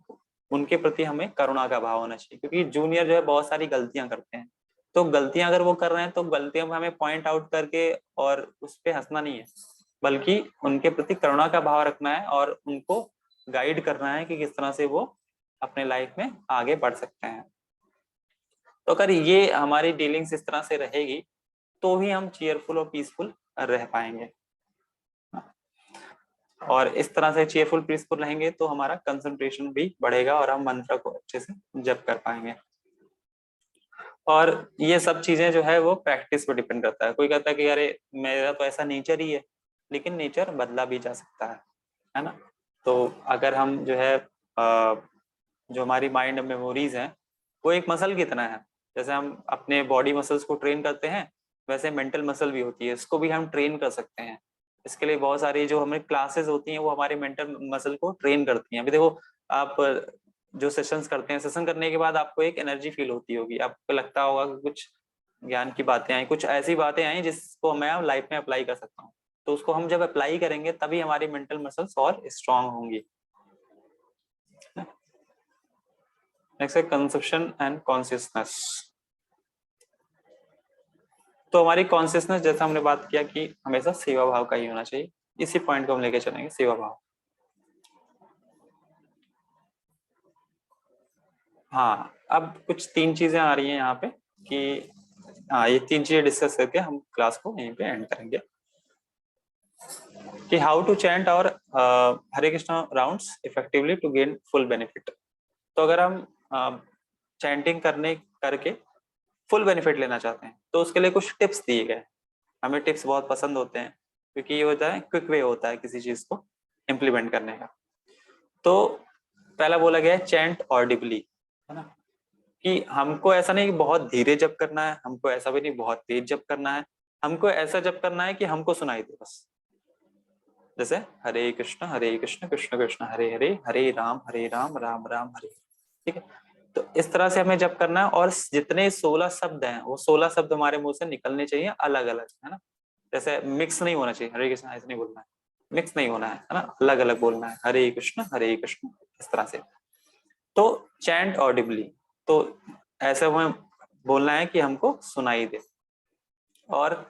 उनके प्रति हमें करुणा का भाव होना चाहिए, क्योंकि जूनियर जो है बहुत सारी गलतियां करते हैं। तो गलतियां अगर वो कर रहे हैं तो गलतियों में हमें पॉइंट आउट करके और उस पर हंसना नहीं है, बल्कि उनके प्रति करुणा का भाव रखना है और उनको गाइड करना है कि किस तरह से वो अपने लाइफ में आगे बढ़ सकते हैं। तो अगर ये हमारी डीलिंग्स इस तरह से रहेगी तो ही हम चीयरफुल और पीसफुल रह पाएंगे। और इस तरह से चीयरफुल पीसफुल रहेंगे तो हमारा कंसंट्रेशन भी बढ़ेगा और हम मंत्र को अच्छे से जप कर पाएंगे। और ये सब चीजें जो है वो प्रैक्टिस पर डिपेंड करता है। कोई कहता है कि अरे मेरा तो ऐसा नेचर ही है, लेकिन नेचर बदला भी जा सकता है ना। तो अगर हम जो है जो हमारी माइंड मेमोरीज हैं वो एक मसल की तरह है। जैसे हम अपने बॉडी मसल्स को ट्रेन करते हैं वैसे मेंटल मसल भी होती है, इसको भी हम ट्रेन कर सकते हैं। इसके लिए बहुत सारी जो हमें क्लासेस होती हैं वो हमारे मेंटल मसल को ट्रेन करती हैं। अभी देखो आप जो सेशंस करते हैं, सेशन करने के बाद आपको एक एनर्जी फील होती होगी, आपको लगता होगा कि कुछ ज्ञान की बातें आई, कुछ ऐसी बातें आई जिसको मैं लाइफ में अप्लाई कर सकता हूँ। तो उसको हम जब अप्लाई करेंगे तभी हमारी मेंटल मसल्स और स्ट्रांग होंगी। नेक्स्ट है कंसेप्शन एंड कॉन्शियसनेस। तो हमारी कॉन्शियसनेस, जैसा हमने बात किया कि हमेशा सेवा भाव का ही होना चाहिए, इसी पॉइंट को हम लेके चलेंगे, सेवा भाव। हाँ, अब कुछ तीन चीजें आ रही हैं यहाँ पे कि हाँ, ये तीन चीजें डिस्कस करके हम क्लास को यहीं पे एंड करेंगे कि हाउ टू चैंट और Hare Krishna rounds effectively to gain full benefit. तो अगर हम चैंटिंग करके फुल बेनिफिट लेना चाहते हैं तो उसके लिए कुछ टिप्स दिए गए। हमें टिप्स बहुत पसंद होते हैं क्योंकि ये होता है क्विक वे होता है किसी चीज को इम्प्लीमेंट करने का। तो पहला बोला गया है चैंट ऑडिबली, है ना, कि हमको ऐसा नहीं कि बहुत धीरे जप करना है, हमको ऐसा भी नहीं बहुत तेज जप करना है, हमको ऐसा जप करना है कि हमको सुनाई दे बस। जैसे हरे कृष्ण कृष्ण कृष्ण हरे हरे, हरे राम राम राम हरे। ठीक है, तो इस तरह से हमें जप करना है और जितने 16 शब्द हैं वो 16 शब्द हमारे मुंह से निकलने चाहिए अलग अलग, है ना। जैसे मिक्स नहीं होना चाहिए, हरे कृष्ण ऐसे नहीं बोलना है, मिक्स नहीं होना है ना, अलग अलग बोलना है, हरे कृष्ण इस तरह से। तो चैंट ऑडिबली, तो ऐसे हमें बोलना है कि हमको सुनाई दे। और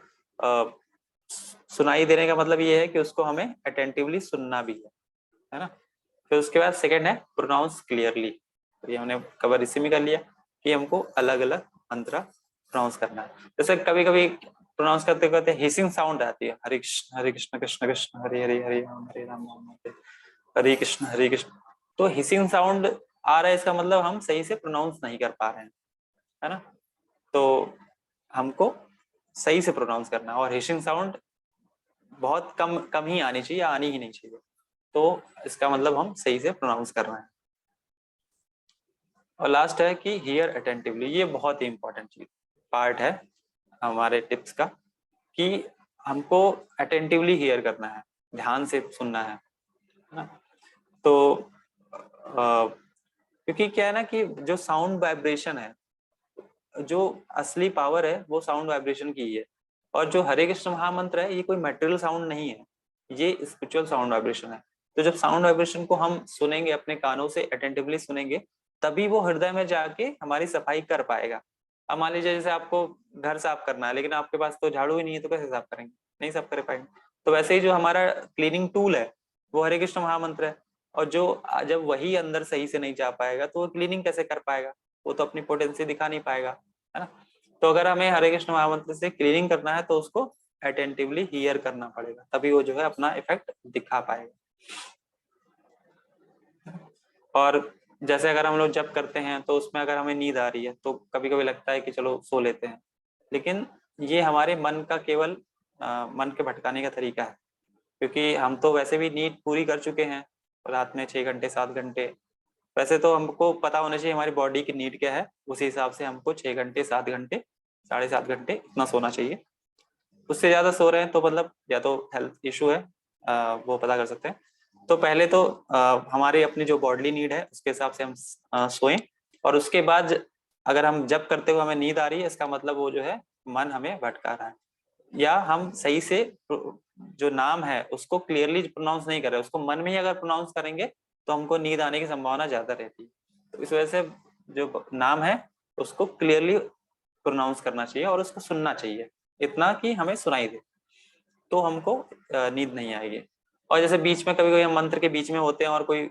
सुनाई देने का मतलब ये है कि उसको हमें अटेंटिवली सुनना भी है ना। फिर उसके बाद सेकंड है प्रोनाउंस क्लियरली। तो ये हमने कवर इसी में कर लिया कि हमको अलग अलग मंत्र प्रोनाउंस करना है। जैसे कभी कभी प्रोनाउंस करते करते हिसिंग साउंड आती है, हरे कृष्ण कृष्ण कृष्ण हरे हरे, हरे राम राम राम हरे कृष्ण हरे कृष्ण। तो हिसिंग साउंड आ रहा है, इसका मतलब हम सही से प्रोनाउंस नहीं कर पा रहे हैं, है ना। तो हमको सही से प्रोनाउंस करना है, और हिसिंग साउंड बहुत कम कम ही आनी चाहिए, आनी ही नहीं चाहिए। तो इसका मतलब हम सही से प्रोनाउंस कर रहे हैं। और लास्ट है कि हियर अटेंटिवली, ये बहुत ही इंपॉर्टेंट चीज पार्ट है हमारे टिप्स का, कि हमको अटेंटिवली हियर करना है, ध्यान से सुनना है ना। तो क्योंकि क्या है ना कि जो साउंड वाइब्रेशन है, जो असली पावर है वो साउंड वाइब्रेशन की ही है। और जो हरे कृष्ण महामंत्र है ये कोई मटेरियल साउंड नहीं है, ये स्पिरिचुअल साउंड वाइब्रेशन है। तो जब साउंड वाइब्रेशन को हम सुनेंगे, अपने कानों से अटेंटिवली सुनेंगे, तभी वो हृदय में जाके हमारी सफाई कर पाएगा। अब मान लीजिए जैसे आपको घर साफ करना है, लेकिन आपके पास तो झाड़ू ही नहीं है, तो कैसे साफ करेंगे, नहीं साफ कर पाएंगे। तो वैसे ही जो हमारा क्लीनिंग टूल है वो हरे कृष्ण महामंत्र है। और जो जब वही अंदर सही से नहीं जा पाएगा तो वो क्लीनिंग कैसे कर पाएगा, वो तो अपनी पोटेंसी दिखा नहीं पाएगा, है ना। तो अगर हमें हरे कृष्ण महामंत्र से क्लीनिंग करना है तो उसको अटेंटिवली हियर करना पड़ेगा, तभी वो जो है अपना इफेक्ट दिखा पाएगा। और जैसे अगर हम लोग जप करते हैं तो उसमें अगर हमें नींद आ रही है तो कभी कभी लगता है कि चलो सो लेते हैं, लेकिन ये हमारे मन का केवल मन के भटकाने का तरीका है। क्योंकि हम तो वैसे भी नींद पूरी कर चुके हैं रात में 6 घंटे 7 घंटे। वैसे तो हमको पता होना चाहिए हमारी बॉडी की नीड क्या है, उसी हिसाब से हमको 6 घंटे 7 घंटे 7.5 घंटे इतना सोना चाहिए। उससे ज्यादा सो रहे हैं तो मतलब या तो हेल्थ इशू है, वो पता कर सकते हैं। तो पहले तो हमारी अपनी जो बॉडी नीड है उसके हिसाब से हम सोएं। और उसके बाद अगर हम जब करते हुए हमें नींद आ रही है, इसका मतलब वो जो है मन हमें भटका रहा है, या हम सही से जो नाम है उसको क्लियरली प्रोनाउंस नहीं कर रहे, उसको मन में ही अगर प्रोनाउंस करेंगे तो हमको नींद आने की संभावना ज्यादा रहती है। तो इस वजह से जो नाम है उसको क्लियरली प्रोनाउंस करना चाहिए और उसको सुनना चाहिए, इतना कि हमें सुनाई दे, तो हमको नींद नहीं आएगी। और जैसे बीच में कभी कभी हम मंत्र के बीच में होते हैं और कोई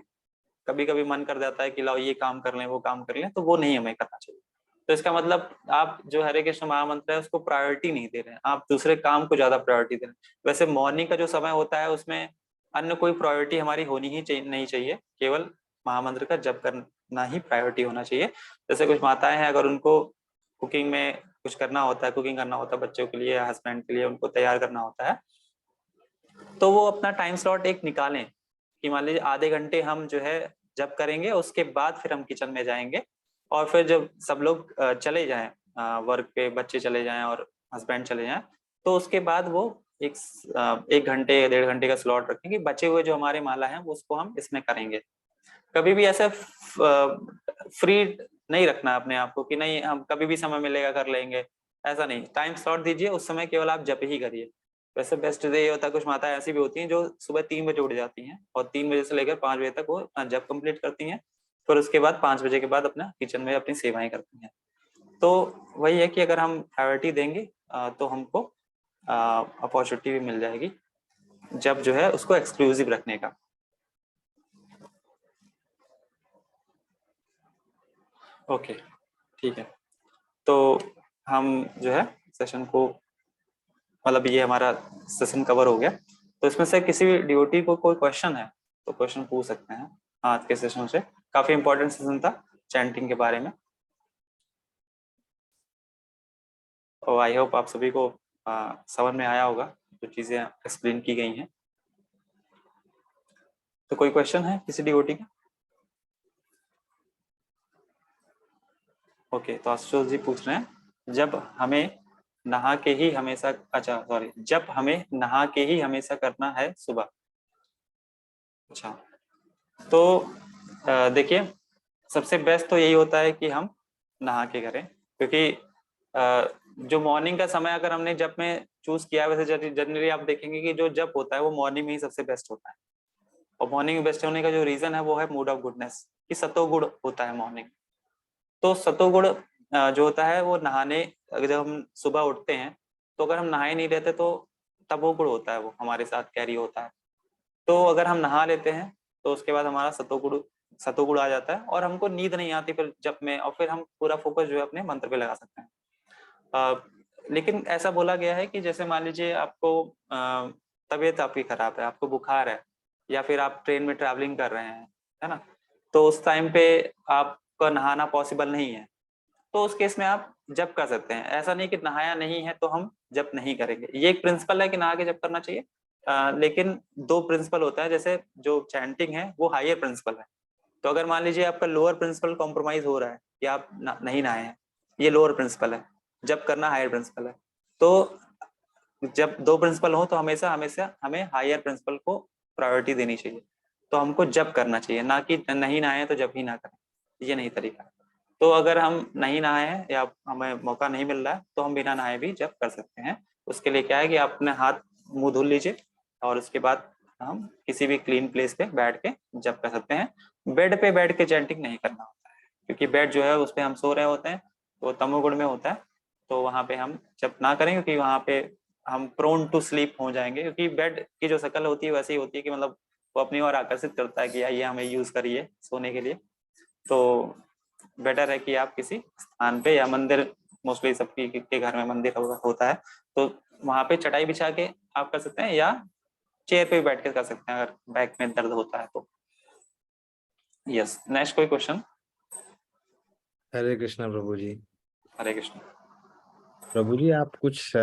कभी कभी मन कर जाता है कि लाओ ये काम कर लें वो काम कर लें, तो वो नहीं हमें करना चाहिए। तो इसका मतलब आप जो हरे कृष्ण महामंत्र है उसको प्रायोरिटी नहीं दे रहे हैं, आप दूसरे काम को ज्यादा प्रायोरिटी दे रहे हैं। वैसे मॉर्निंग का जो समय होता है उसमें अन्य कोई प्रायोरिटी हमारी होनी ही नहीं चाहिए, केवल महामंत्र का जप करना ही प्रायोरिटी होना चाहिए। जैसे कुछ माताएं हैं, अगर उनको कुकिंग में कुछ करना होता है, कुकिंग करना होता है बच्चों के लिए, हस्बैंड के लिए, उनको तैयार करना होता है, तो वो अपना टाइम स्लॉट एक निकालें कि मान लीजिए आधे घंटे हम जो है जब करेंगे, उसके बाद फिर हम किचन में जाएंगे। और फिर जब सब लोग चले जाएं वर्क पे, बच्चे चले जाएं और हस्बैंड चले जाएं, तो उसके बाद वो एक 1 घंटे 1.5 घंटे का स्लॉट रखें कि बचे हुए जो हमारे माला हैं वो उसको हम इसमें करेंगे। कभी भी ऐसे फ्री नहीं रखना अपने आप को कि नहीं हम कभी भी समय मिलेगा कर लेंगे, ऐसा नहीं। टाइम स्लॉट दीजिए, उस समय केवल आप जप ही करिए। वैसे बेस्ट डे ये होता है, कुछ माताएं ऐसी भी होती हैं जो सुबह 3 बजे उठ जाती हैं और 3 बजे से लेकर 5 बजे तक वो जप कंप्लीट करती हैं, फिर उसके बाद 5 बजे के बाद अपना किचन में अपनी सेवाएं करती हैं। तो वही है कि अगर हम प्रायोरिटी देंगे तो हमको अपॉर्चुनिटी भी मिल जाएगी जब जो है उसको एक्सक्लूसिव रखने का। ओके, ठीक है। तो हम जो है सेशन को, मतलब ये हमारा सेशन कवर हो गया। तो इसमें से किसी भी डिवोटी को कोई क्वेश्चन है तो क्वेश्चन पूछ सकते हैं आज के सेशन से। काफी इंपॉर्टेंट सेशन था चैंटिंग के बारे में। और आई होप आप सभी को समझ में आया होगा जो चीजें एक्सप्लेन की गई हैं। तो कोई क्वेश्चन है किसी डिवोटी का? ओके, तो आशुतोष जी पूछ रहे हैं, जब हमें नहा के ही हमेशा, अच्छा सॉरी, जब हमें नहा के ही हमेशा करना है सुबह। अच्छा, तो देखिए सबसे बेस्ट तो यही होता है कि हम नहा के करें, क्योंकि जो मॉर्निंग का समय अगर हमने जब में चूज किया है, वैसे जनरली आप देखेंगे कि जो जब होता है वो मॉर्निंग में ही सबसे बेस्ट होता है। और मॉर्निंग में बेस्ट होने का जो रीजन है वो है मूड ऑफ गुडनेस, कि सतोगुण होता है मॉर्निंग। तो सतोगुण जो होता है वो नहाने, अगर जब हम सुबह उठते हैं तो अगर हम नहाए नहीं रहते तो तमोगुण होता है वो हमारे साथ कैरी होता है। तो अगर हम नहा लेते हैं तो उसके बाद हमारा सतोगुण आ जाता है और हमको नींद नहीं आती फिर जब में, और फिर हम पूरा फोकस जो है अपने मंत्र पे लगा सकते हैं। लेकिन ऐसा बोला गया है कि जैसे मान लीजिए आपको तबीयत आपकी खराब है, आपको बुखार है, या फिर आप ट्रेन में ट्रैवलिंग कर रहे हैं, है ना, तो उस टाइम पे आपका नहाना पॉसिबल नहीं है, तो उस केस में आप जप कर सकते हैं। ऐसा नहीं कि नहाया नहीं है तो हम जप नहीं करेंगे, ये एक प्रिंसिपल है कि नहा के जप करना चाहिए। लेकिन दो प्रिंसिपल होता है, जैसे जो चैंटिंग है वो हायर प्रिंसिपल है, तो अगर मान लीजिए आपका लोअर प्रिंसिपल कॉम्प्रोमाइज हो रहा है कि आप नहीं नहाए हैं, ये लोअर प्रिंसिपल है, जब करना हायर प्रिंसिपल है, तो जब दो प्रिंसिपल हो तो हमेशा हमेशा हमें हायर प्रिंसिपल को प्रायोरिटी देनी चाहिए, तो हमको जब करना चाहिए, ना कि नहीं नहाए तो जब ही ना करें, ये नहीं तरीका। तो अगर हम नहीं नहाए हैं या हमें मौका नहीं मिल रहा है तो हम बिना नहाए भी जब कर सकते हैं। उसके लिए क्या है कि आप अपने हाथ मुंह धुल लीजिए और उसके बाद हम किसी भी क्लीन प्लेस पे बैठ के जब कर सकते हैं। बेड पे बैठ के चैंटिंग नहीं करना होता है, क्योंकि बेड जो है उस पर हम सो रहे होते हैं, तो तमोगुण में होता है, तो वहां पे हम जब ना करें, क्योंकि वहां पे हम प्रोन टू स्लीप हो जाएंगे, क्योंकि बेड की जो शक्ल होती है वैसी ही होती है कि मतलब वो अपनी ओर आकर्षित करता है कि आइए हमें यूज करिए सोने के लिए। तो बेटर है कि आप किसी स्थान पे या मंदिर, मोस्टली सबकी के घर में मंदिर होता है, तो वहां पे चटाई बिछा के आप कर सकते हैं, या चेयर पे भी बैठ के कर सकते हैं अगर बैक में दर्द होता है तो। यस, नेक्स्ट कोई क्वेश्चन? हरे कृष्णा प्रभु जी। हरे कृष्ण। प्रभु जी आप कुछ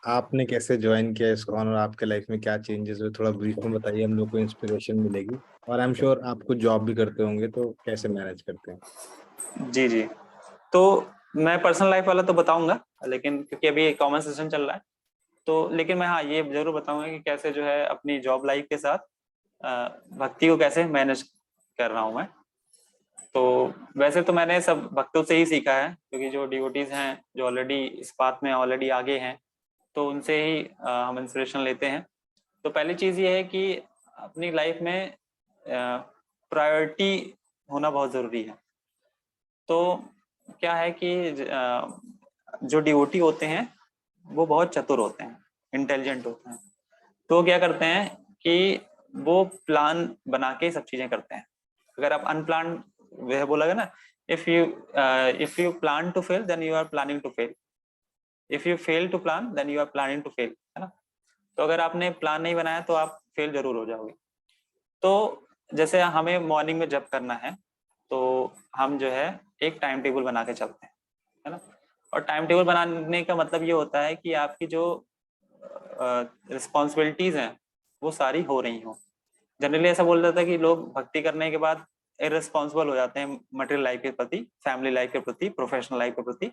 आपने कैसे ज्वाइन किया इस्कॉन और आपके लाइफ में क्या चेंजेस हुए, थोड़ा ब्रीफ में बताइए, हम लोग को इंस्पिरेशन मिलेगी। और आई एम श्योर आप कुछ जॉब भी करते होंगे, तो कैसे मैनेज करते हैं? जी जी, तो मैं पर्सनल लाइफ वाला तो बताऊंगा, लेकिन क्योंकि अभी कॉमन सेशन चल रहा है, तो लेकिन मैं हाँ ये जरूर बताऊंगा कि कैसे जो है अपनी जॉब लाइफ के साथ भक्ति को कैसे मैनेज कर रहा हूँ मैं। तो वैसे तो मैंने सब भक्तों से ही सीखा है, क्योंकि जो डिवोटीज हैं जो ऑलरेडी इस बात में ऑलरेडी आगे हैं, तो उनसे ही हम इंस्पिरेशन लेते हैं। तो पहली चीज ये है कि अपनी लाइफ में प्रायोरिटी होना बहुत जरूरी है। तो क्या है कि जो डिवोटी होते हैं वो बहुत चतुर होते हैं, इंटेलिजेंट होते हैं, तो वो क्या करते हैं कि वो प्लान बना के सब चीजें करते हैं। अगर आप अनप्लान, वह बोला गया ना, if you plan to fail then you are planning to fail, if you fail to plan then you are planning to fail, है ना। तो अगर आपने प्लान नहीं बनाया तो आप फेल जरूर हो जाओगे। तो जैसे हमें मॉर्निंग में जब करना है, तो हम जो है एक टाइम टेबल बना के चलते हैं, है ना। और टाइम टेबल बनाने का मतलब ये होता है कि आपकी जो रिस्पॉन्सिबिलिटीज हैं वो सारी हो रही हो। जनरली ऐसा बोल जाता है कि लोग भक्ति करने के बाद इररिस्पॉन्सिबल हो जाते हैं मटेरियल लाइफ के प्रति, फैमिली लाइफ के प्रति, प्रोफेशनल लाइफ के प्रति।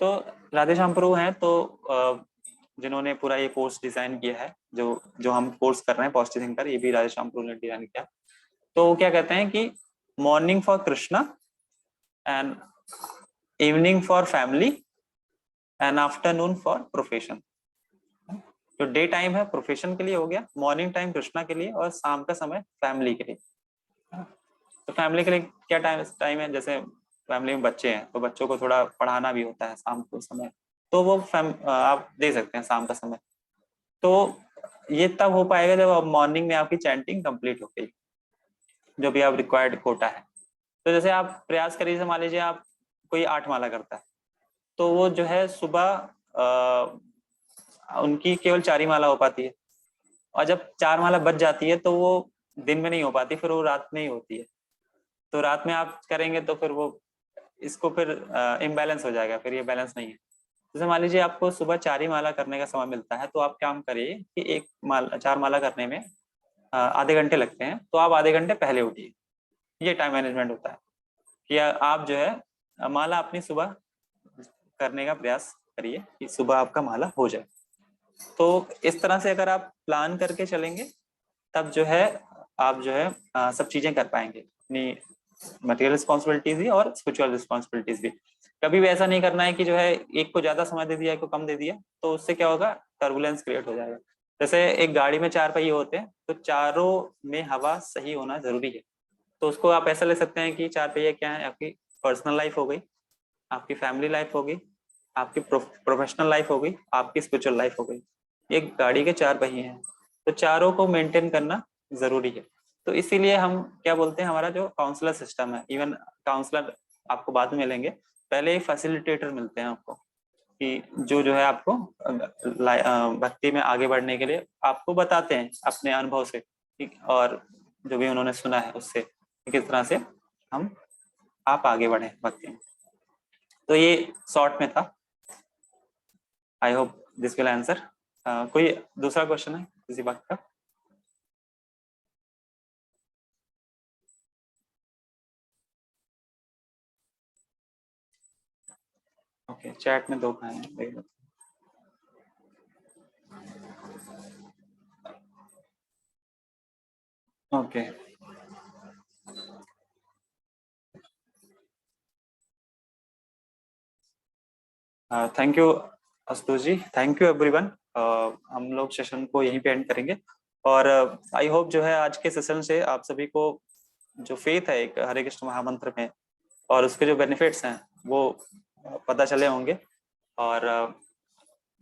तो राधेश्याम प्रभु हैं तो जिन्होंने पूरा ये कोर्स डिजाइन किया है, जो जो हम कोर्स कर रहे हैं पॉजिटिव थिंकर, ये भी राधेश्याम प्रभु ने डिजाइन किया। तो वो क्या कहते हैं कि morning for Krishna and evening for family and afternoon for profession. जो डे टाइम है प्रोफेशन के लिए हो गया, मॉर्निंग टाइम कृष्णा के लिए, और शाम का समय फैमिली के लिए। तो फैमिली के लिए क्या टाइम है, जैसे फैमिली में बच्चे हैं तो बच्चों को थोड़ा पढ़ाना भी होता है शाम को समय, तो वो आप दे सकते हैं शाम का समय। तो ये तब हो पाएगा जब मॉर्निंग में आपकी चैंटिंग कंप्लीट हो गई, जो भी आप रिक्वायर्ड कोटा है। तो जैसे आप प्रयास करिए, मान लीजिए आप कोई 8 माला करता है, तो वो जो है सुबह उनकी केवल 4 ही माला हो पाती है, और जब 4 माला बच जाती है तो वो दिन में नहीं हो पाती, फिर वो रात में ही होती है। तो रात में आप करेंगे तो फिर वो इसको फिर इम्बैलेंस हो जाएगा, फिर ये बैलेंस नहीं है। जैसे मान लीजिए आपको सुबह 4 ही माला करने का समय मिलता है, तो आप काम करिए कि 4 माला करने में आधे घंटे लगते हैं, तो आप आधे घंटे पहले उठिए। ये टाइम मैनेजमेंट होता है कि आप जो है माला अपनी सुबह करने का प्रयास करिए कि सुबह आपका माला हो जाए। तो इस तरह से अगर आप प्लान करके चलेंगे तब जो है आप जो है सब चीजें कर पाएंगे, अपनी मटेरियल रिस्पॉन्सिबिलिटीज भी और स्पिरिचुअल रिस्पॉन्सिबिलिटीज भी। कभी भी ऐसा नहीं करना है कि जो है एक को ज्यादा समय दे दिया, एक को कम दे दिया, तो उससे क्या होगा, टर्बुलेंस क्रिएट हो जाएगा। जैसे एक गाड़ी में 4 पहिए होते हैं, तो चारों में हवा सही होना जरूरी है। तो उसको आप ऐसा ले सकते हैं कि 4 पहिए क्या है, आपकी पर्सनल लाइफ हो गई, आपकी फैमिली लाइफ होगी, आपकी प्रोफेशनल लाइफ हो गई, आपकी स्पिरिचुअल लाइफ हो गई। एक गाड़ी के 4 पहिए हैं, तो चारों को मेंटेन करना जरूरी है। तो इसीलिए हम क्या बोलते हैं, हमारा जो काउंसलर सिस्टम है, इवन काउंसलर आपको बाद में मिलेंगे, पहले ही फैसिलिटेटर मिलते हैं आपको। कि जो है आपको भक्ति में आगे बढ़ने के लिए आपको बताते हैं अपने अनुभव से, ठीक, और जो भी उन्होंने सुना है उससे किस तरह से आप आगे बढ़े भक्ति में। तो ये शॉर्ट में था। I hope this will answer. कोई दूसरा क्वेश्चन है किसी बात का? ओके, चैट में 2 का है। Okay, thank you Ashutosh ji, thank you everyone. हम लोग सेशन को यहीं पे एंड करेंगे और आई होप जो है आज के सेशन से आप सभी को जो फेथ है एक हरे कृष्ण महामंत्र में और उसके जो बेनिफिट्स हैं वो पता चले होंगे। और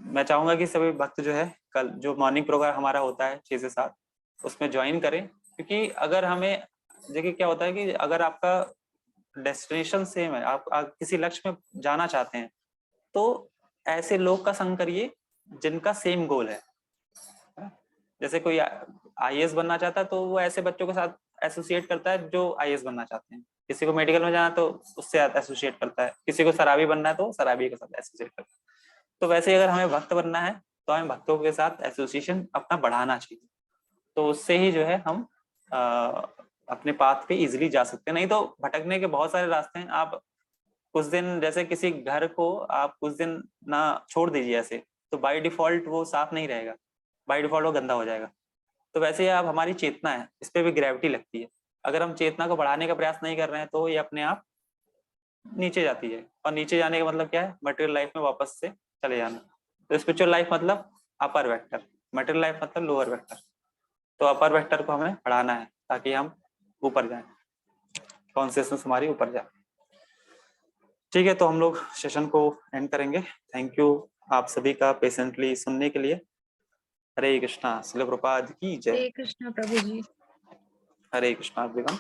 मैं चाहूंगा कि सभी भक्त जो है कल जो मॉर्निंग प्रोग्राम हमारा होता है 6 से 7 उसमें ज्वाइन करें, क्योंकि अगर हमें देखिए क्या होता है कि अगर आपका डेस्टिनेशन सेम है, आप किसी लक्ष्य में जाना चाहते हैं, तो ऐसे लोग का संग करिए जिनका सेम गोल है। जैसे कोई आईएएस बनना चाहता है तो वो ऐसे बच्चों के साथ एसोसिएट करता है जो आईएएस बनना चाहते हैं। किसी को मेडिकल में जाना तो उससे एसोसिएट करता है, किसी को शराबी बनना है तो शराबी के साथ एसोसिएट करता है। तो वैसे अगर हमें भक्त बनना है तो हमें भक्तों के साथ एसोसिएशन अपना बढ़ाना चाहिए, तो उससे ही जो है हम अपने पाथ पे इजिली जा सकते हैं। नहीं तो भटकने के बहुत सारे रास्ते हैं। आप कुछ दिन जैसे किसी घर को आप कुछ दिन ना छोड़ दीजिए ऐसे, तो बाय डिफॉल्ट वो साफ नहीं रहेगा, बाय डिफॉल्ट वो गंदा हो जाएगा। तो वैसे ही आप हमारी चेतना है, इस पे भी ग्रेविटी लगती है। अगर हम चेतना को बढ़ाने का प्रयास नहीं कर रहे हैं तो ये अपने आप नीचे जाती है, और नीचे जाने का मतलब क्या है? मटेरियल लाइफ में वापस से चले जाना। तो स्पिरिचुअल लाइफ मतलब अपर वेक्टर, मटेरियल लाइफ मतलब लोअर वेक्टर। तो अपर वेक्टर को हमें बढ़ाना है ताकि हम ऊपर जाएं, कॉन्शियसनेस हमारी ऊपर जाए। ठीक है, तो हम लोग सेशन को एंड करेंगे। थैंक यू आप सभी का पेशेंटली सुनने के लिए। हरे कृष्णा, श्रील प्रभुपाद की जय। हरे कृष्णा प्रभु जी। हरे कृष्णा एवरीवन।